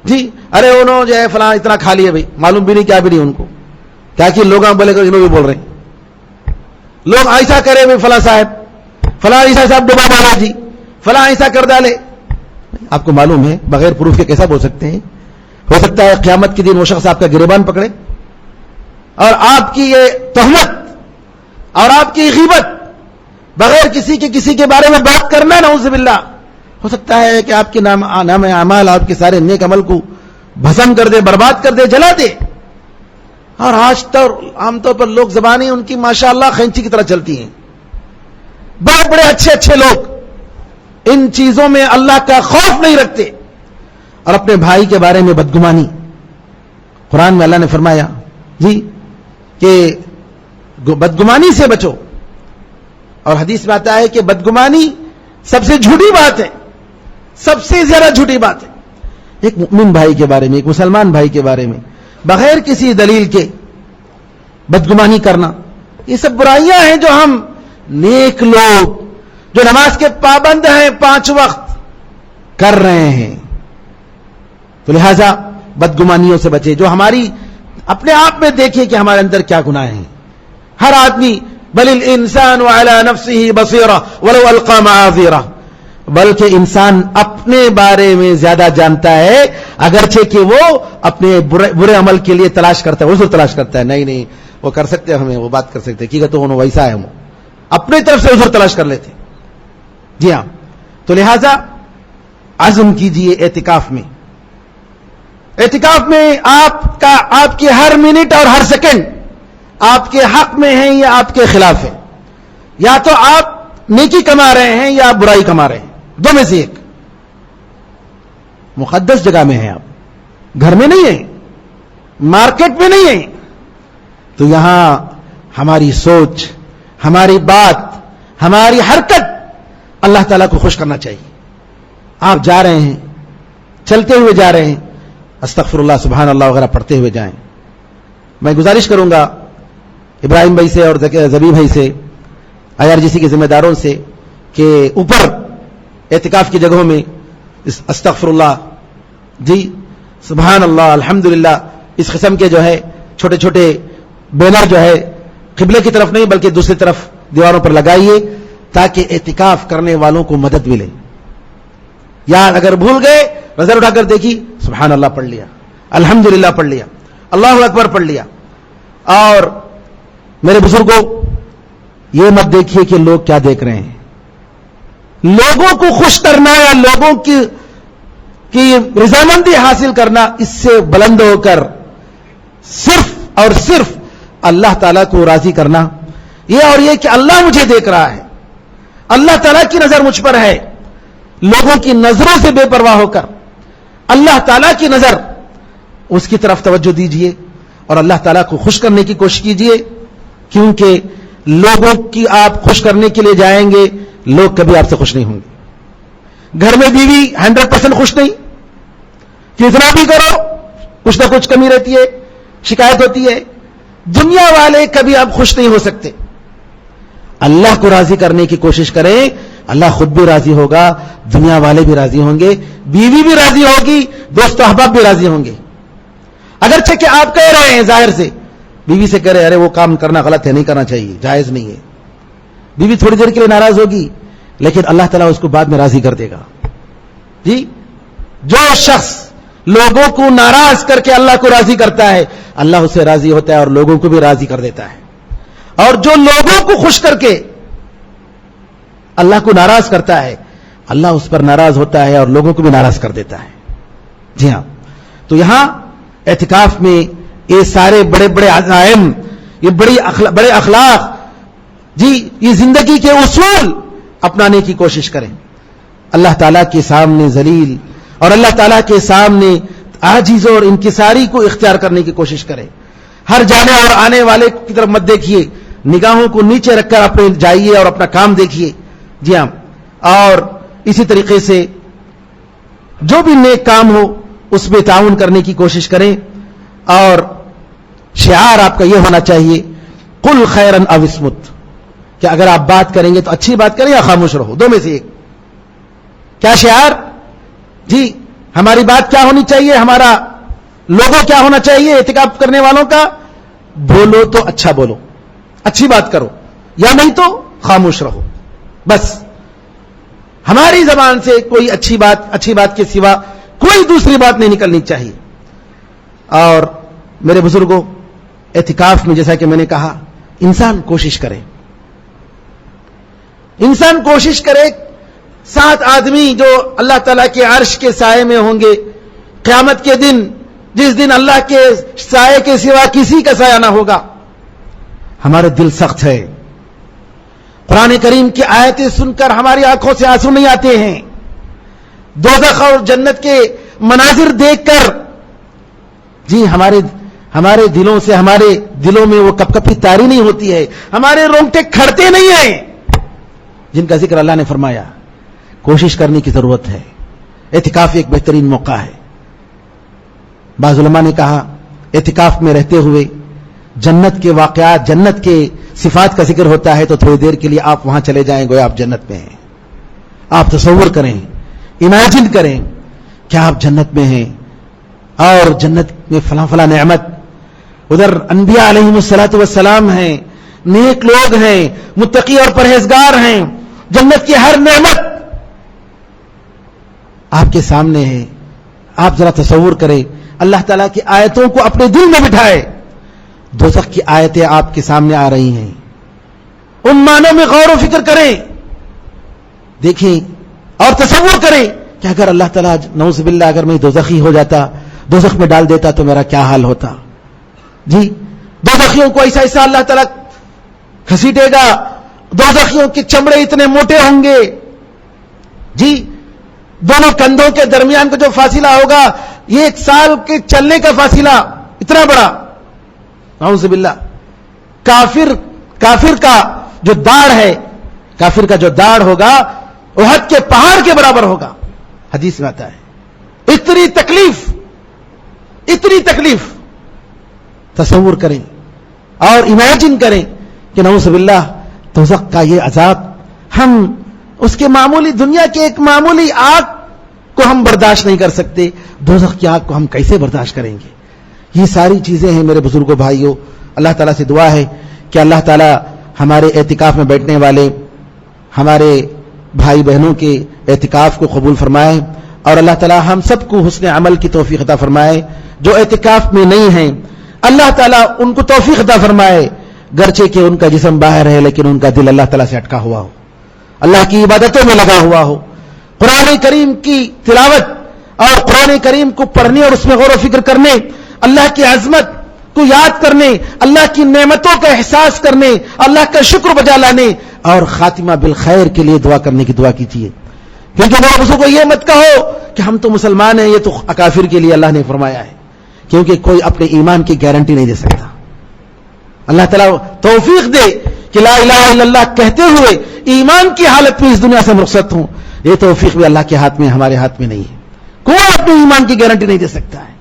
جی، ارے انہوں جو ہے فلاں اتنا کھا لیا، بھائی معلوم بھی نہیں کیا بھی نہیں ان کو، کیا کہ لوگ بولے کر انہوں بھی بول رہے ہیں، لوگ ایسا کرے بھائی فلاں صاحب، فلاں ایسا صاحب ڈبا مارا جی، فلاں ایسا کر ڈالے. آپ کو معلوم ہے بغیر پروف کے کیسا بول سکتے ہیں؟ ہو سکتا ہے قیامت کے دن وہ شخص آپ کا گریبان پکڑے اور آپ کی یہ تہمت اور آپ کی غیبت بغیر کسی کے بارے میں بات کرنا، نعوذ باللہ، ہو سکتا ہے کہ آپ کے نام اعمال، آپ کے سارے نیک عمل کو بھسم کر دے، برباد کر دے، جلا دے. اور آج تو عام طور پر لوگ زبانیں ان کی ماشاءاللہ خینچی کی طرح چلتی ہیں. بڑے بڑے اچھے لوگ ان چیزوں میں اللہ کا خوف نہیں رکھتے اور اپنے بھائی کے بارے میں بدگمانی. قرآن میں اللہ نے فرمایا جی کہ بدگمانی سے بچو، اور حدیث میں آتا ہے کہ بدگمانی سب سے جھوٹی بات ہے، سب سے زیادہ جھوٹی بات ہے. ایک مومن بھائی کے بارے میں، ایک مسلمان بھائی کے بارے میں بغیر کسی دلیل کے بدگمانی کرنا، یہ سب برائیاں ہیں جو ہم نیک لوگ جو نماز کے پابند ہیں 5 وقت کر رہے ہیں. تو لہذا بدگمانیوں سے بچے، جو ہماری اپنے آپ میں دیکھیں کہ ہمارے اندر کیا گناہ ہیں. ہر آدمی بل الانسان علی نفسه بصیرہ ولو القى معاذیرہ، بلکہ انسان اپنے بارے میں زیادہ جانتا ہے، اگرچہ کہ وہ اپنے برے عمل کے لیے تلاش کرتا ہے، عذر تلاش کرتا ہے، نہیں وہ کر سکتے ہمیں وہ بات کر سکتے کی تو انہوں ویسا ہے، وہ اپنی طرف سے عذر تلاش کر لیتے. جی ہاں، تو لہذا عزم کیجئے اعتکاف میں. اعتکاف میں آپ کی ہر منٹ اور ہر سیکنڈ آپ کے حق میں ہیں یا آپ کے خلاف ہے. یا تو آپ نیکی کما رہے ہیں یا آپ برائی کما رہے ہیں، دو میں سے ایک. مقدس جگہ میں ہیں آپ، گھر میں نہیں ہیں، مارکیٹ میں نہیں ہیں، تو یہاں ہماری سوچ، ہماری بات، ہماری حرکت اللہ تعالیٰ کو خوش کرنا چاہیے. آپ جا رہے ہیں، چلتے ہوئے جا رہے ہیں، استغفر اللہ، سبحان اللہ وغیرہ پڑھتے ہوئے جائیں. میں گزارش کروں گا ابراہیم بھائی سے اور زبی بھائی سے، IRGC کے ذمہ داروں سے، کہ اوپر اعتکاف کی جگہوں میں استغفر اللہ، جی سبحان اللہ، الحمدللہ، اس قسم کے جو ہے چھوٹے چھوٹے بینر جو ہے قبلے کی طرف نہیں بلکہ دوسری طرف دیواروں پر لگائیے تاکہ اعتکاف کرنے والوں کو مدد ملے. یا اگر بھول گئے نظر اٹھا کر دیکھی، سبحان اللہ پڑھ لیا، الحمدللہ پڑھ لیا، اللہ اکبر پڑھ لیا. اور میرے بزرگوں، یہ مت دیکھیے کہ لوگ کیا دیکھ رہے ہیں. لوگوں کو خوش کرنا یا لوگوں کی رضامندی حاصل کرنا، اس سے بلند ہو کر صرف اور صرف اللہ تعالیٰ کو راضی کرنا، یہ کہ اللہ مجھے دیکھ رہا ہے، اللہ تعالیٰ کی نظر مجھ پر ہے. لوگوں کی نظروں سے بے پرواہ ہو کر اللہ تعالیٰ کی نظر، اس کی طرف توجہ دیجئے اور اللہ تعالیٰ کو خوش کرنے کی کوشش کیجئے. کیونکہ لوگوں کی آپ خوش کرنے کے لیے جائیں گے، لوگ کبھی آپ سے خوش نہیں ہوں گے. گھر میں بیوی 100% خوش نہیں، کتنا بھی کرو کچھ نہ کچھ کمی رہتی ہے، شکایت ہوتی ہے. دنیا والے کبھی آپ خوش نہیں ہو سکتے. اللہ کو راضی کرنے کی کوشش کریں، اللہ خود بھی راضی ہوگا، دنیا والے بھی راضی ہوں گے، بیوی بھی راضی ہوگی، دوست احباب بھی راضی ہوں گے. اگرچہ کہ آپ کہہ رہے ہیں ظاہر سے، بیوی سے کہہ رہے ہیں ارے وہ کام کرنا غلط ہے، نہیں کرنا چاہیے، جائز نہیں ہے. بیوی تھوڑی دیر کے لیے ناراض ہوگی لیکن اللہ تعالیٰ اس کو بعد میں راضی کر دے گا. جی، جو شخص لوگوں کو ناراض کر کے اللہ کو راضی کرتا ہے، اللہ اسے راضی ہوتا ہے اور لوگوں کو بھی راضی کر دیتا ہے. اور جو لوگوں کو خوش کر کے اللہ کو ناراض کرتا ہے، اللہ اس پر ناراض ہوتا ہے اور لوگوں کو بھی ناراض کر دیتا ہے. جی ہاں، تو یہاں اعتکاف میں یہ سارے بڑے بڑے عزائم، یہ بڑے اخلاق، جی یہ زندگی کے اصول اپنانے کی کوشش کریں. اللہ تعالیٰ کے سامنے ذلیل اور اللہ تعالیٰ کے سامنے عاجز اور انکساری کو اختیار کرنے کی کوشش کریں. ہر جانے اور آنے والے کی طرف مت دیکھیے، نگاہوں کو نیچے رکھ کر اپنے جائیے اور اپنا کام دیکھیے. جی ہاں، اور اسی طریقے سے جو بھی نیک کام ہو اس میں تعاون کرنے کی کوشش کریں. اور شعار آپ کا یہ ہونا چاہیے، قل خیرا او اصمت، کہ اگر آپ بات کریں گے تو اچھی بات کریں یا خاموش رہو، دو میں سے ایک. کیا شعار؟ جی ہماری بات کیا ہونی چاہیے، ہمارا لوگوں کیا ہونا چاہیے اعتکاف کرنے والوں کا؟ بولو تو اچھا بولو، اچھی بات کرو، یا نہیں تو خاموش رہو. بس ہماری زبان سے کوئی اچھی بات کے سوا کوئی دوسری بات نہیں نکلنی چاہیے. اور میرے بزرگوں، اعتکاف میں جیسا کہ میں نے کہا، انسان کوشش کرے 7 آدمی جو اللہ تعالیٰ کے عرش کے سائے میں ہوں گے قیامت کے دن، جس دن اللہ کے سائے کے سوا کسی کا سایہ نہ ہوگا. ہمارے دل سخت ہے. قرآن کریم کی آیتیں سن کر ہماری آنکھوں سے آنسو نہیں آتے ہیں. دوزخ اور جنت کے مناظر دیکھ کر جی ہمارے دلوں سے، ہمارے دلوں میں وہ کپکپی طاری نہیں ہوتی ہے، ہمارے رونگٹے کھڑتے نہیں ہیں. جن کا ذکر اللہ نے فرمایا، کوشش کرنے کی ضرورت ہے. اعتکاف ایک بہترین موقع ہے. بعض علماء نے کہا اعتکاف میں رہتے ہوئے جنت کے واقعات، جنت کے صفات کا ذکر ہوتا ہے تو تھوڑی دیر کے لیے آپ وہاں چلے جائیں، گویا آپ جنت میں ہیں. آپ تصور کریں، امیجن کریں کہ آپ جنت میں ہیں اور جنت میں فلاں فلاں نعمت، ادھر انبیاء علیہم الصلاۃ والسلام ہیں، نیک لوگ ہیں، متقی اور پرہیزگار ہیں. جنت کی ہر نعمت آپ کے سامنے ہے. آپ ذرا تصور کریں, اللہ تعالیٰ کی آیتوں کو اپنے دل میں بٹھائے. دوزخ کی آیتیں آپ کے سامنے آ رہی ہیں, ان معنوں میں غور و فکر کریں, دیکھیں اور تصور کریں کہ اگر اللہ تعالیٰ نعوذ باللہ اگر میں دوزخی ہو جاتا, دوزخ میں ڈال دیتا تو میرا کیا حال ہوتا. جی دوزخیوں کو ایسا ایسا اللہ تعالیٰ گھسیٹے گا, دوزخیوں کے چمڑے اتنے موٹے ہوں گے. جی دونوں کندھوں کے درمیان کا جو فاصلہ ہوگا یہ 1 سال کے چلنے کا فاصلہ, اتنا بڑا. نعوذ باللہ. کافر کا جو داڑھ ہے, کافر کا جو داڑھ ہوگا احد کے پہاڑ کے برابر ہوگا, حدیث میں آتا ہے. اتنی تکلیف تصور کریں اور امیجن کریں کہ نعوذ باللہ دوزخ کا یہ عذاب, ہم اس کے معمولی دنیا کے ایک معمولی آگ کو ہم برداشت نہیں کر سکتے, دوزخ کی آگ کو ہم کیسے برداشت کریں گے. یہ ساری چیزیں ہیں میرے بزرگوں بھائیوں. اللہ تعالیٰ سے دعا ہے کہ اللہ تعالیٰ ہمارے اعتکاف میں بیٹھنے والے ہمارے بھائی بہنوں کے اعتکاف کو قبول فرمائے, اور اللہ تعالیٰ ہم سب کو حسن عمل کی توفیق عطا فرمائے. جو اعتکاف میں نہیں ہیں اللہ تعالیٰ ان کو توفیق عطا فرمائے, گرچہ کہ ان کا جسم باہر ہے لیکن ان کا دل اللہ تعالیٰ سے اٹکا ہوا ہو, اللہ کی عبادتوں میں لگا ہوا ہو, قرآن کریم کی تلاوت اور قرآن کریم کو پڑھنے اور اس میں غور و فکر کرنے, اللہ کی عظمت کو یاد کرنے, اللہ کی نعمتوں کا احساس کرنے, اللہ کا شکر بجا لانے اور خاتمہ بالخیر کے لیے دعا کرنے کی دعا کیجیے. کیونکہ میرے بزرگوں کو یہ مت کہو کہ ہم تو مسلمان ہیں, یہ تو اکافر کے لیے اللہ نے فرمایا ہے, کیونکہ کوئی اپنے ایمان کی گارنٹی نہیں دے سکتا. اللہ تعالیٰ توفیق دے کہ لا الہ الا اللہ کہتے ہوئے ایمان کی حالت میں اس دنیا سے رخصت ہوں. یہ توفیق بھی اللہ کے ہاتھ میں, ہمارے ہاتھ میں نہیں ہے. کوئی اپنے ایمان کی گارنٹی نہیں دے سکتا ہے.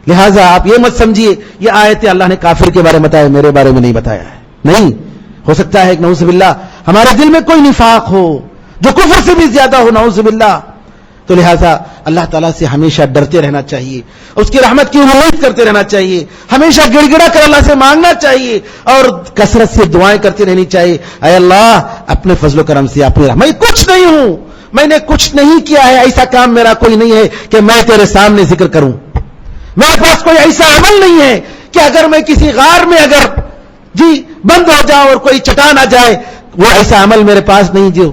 لہٰذا آپ یہ مت سمجھیے یہ آیتیں اللہ نے کافر کے بارے میں بتایا, میرے بارے میں نہیں بتایا ہے. نہیں ہو سکتا ہے کہ نعوذ باللہ ہمارے دل میں کوئی نفاق ہو جو کفر سے بھی زیادہ ہو, نعوذ باللہ. تو لہٰذا اللہ تعالیٰ سے ہمیشہ ڈرتے رہنا چاہیے, اس کی رحمت کی امید کرتے رہنا چاہیے, ہمیشہ گڑ گڑا کر اللہ سے مانگنا چاہیے اور کثرت سے دعائیں کرتی رہنی چاہیے. اے اللہ اپنے فضل و کرم سے, اپنی رحمت, میں کچھ نہیں ہوں, میں نے کچھ نہیں کیا ہے, ایسا کام میرا کوئی نہیں ہے کہ میں تیرے سامنے ذکر کروں. میرے پاس کوئی ایسا عمل نہیں ہے کہ اگر میں کسی غار میں اگر بند ہو جاؤں اور کوئی چٹان آ جائے, وہ ایسا عمل میرے پاس نہیں جو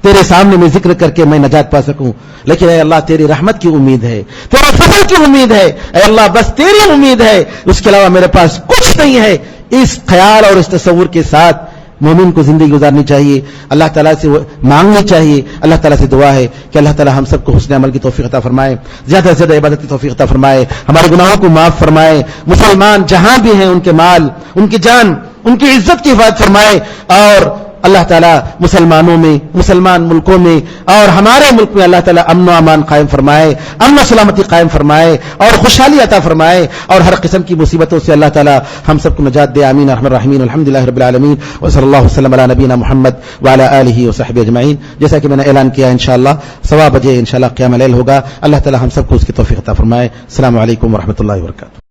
تیرے سامنے میں ذکر کر کے میں نجات پا سکوں. لیکن اے اللہ تیری رحمت کی امید ہے, تیرے فضل کی امید ہے, اے اللہ بس تیری امید ہے, اس کے علاوہ میرے پاس کچھ نہیں ہے. اس خیال اور اس تصور کے ساتھ مومن کو زندگی گزارنی چاہیے, اللہ تعالیٰ سے مانگنی چاہیے. اللہ تعالیٰ سے دعا ہے کہ اللہ تعالیٰ ہم سب کو حسن عمل کی توفیق عطا فرمائے, زیادہ سے زیادہ عبادت کی توفیق عطا فرمائے, ہمارے گناہوں کو معاف فرمائے. مسلمان جہاں بھی ہیں ان کے مال, ان کی جان, ان کی عزت کی حفاظت فرمائے, اور اللہ تعالیٰ مسلمانوں میں, مسلمان ملکوں میں اور ہمارے ملک میں اللہ تعالیٰ امن و امان قائم فرمائے, امن و سلامتی قائم فرمائے اور خوشحالی عطا فرمائے, اور ہر قسم کی مصیبتوں سے اللہ تعالیٰ ہم سب کو نجات دے. آمین ارحم الراحمین. الحمدللہ رب العالمین, وصلی اللہ وسلم علی نبینا محمد وعلی آلہ وصحبہ اجمعین. جیسا کہ میں نے اعلان کیا انشاءاللہ 1:15 بجے انشاءاللہ قیام اللیل ہوگا. اللہ تعالیٰ ہم سب کو اس کی توفیق عطا فرمائے. السلام علیکم ورحمۃ اللہ وبرکاتہ.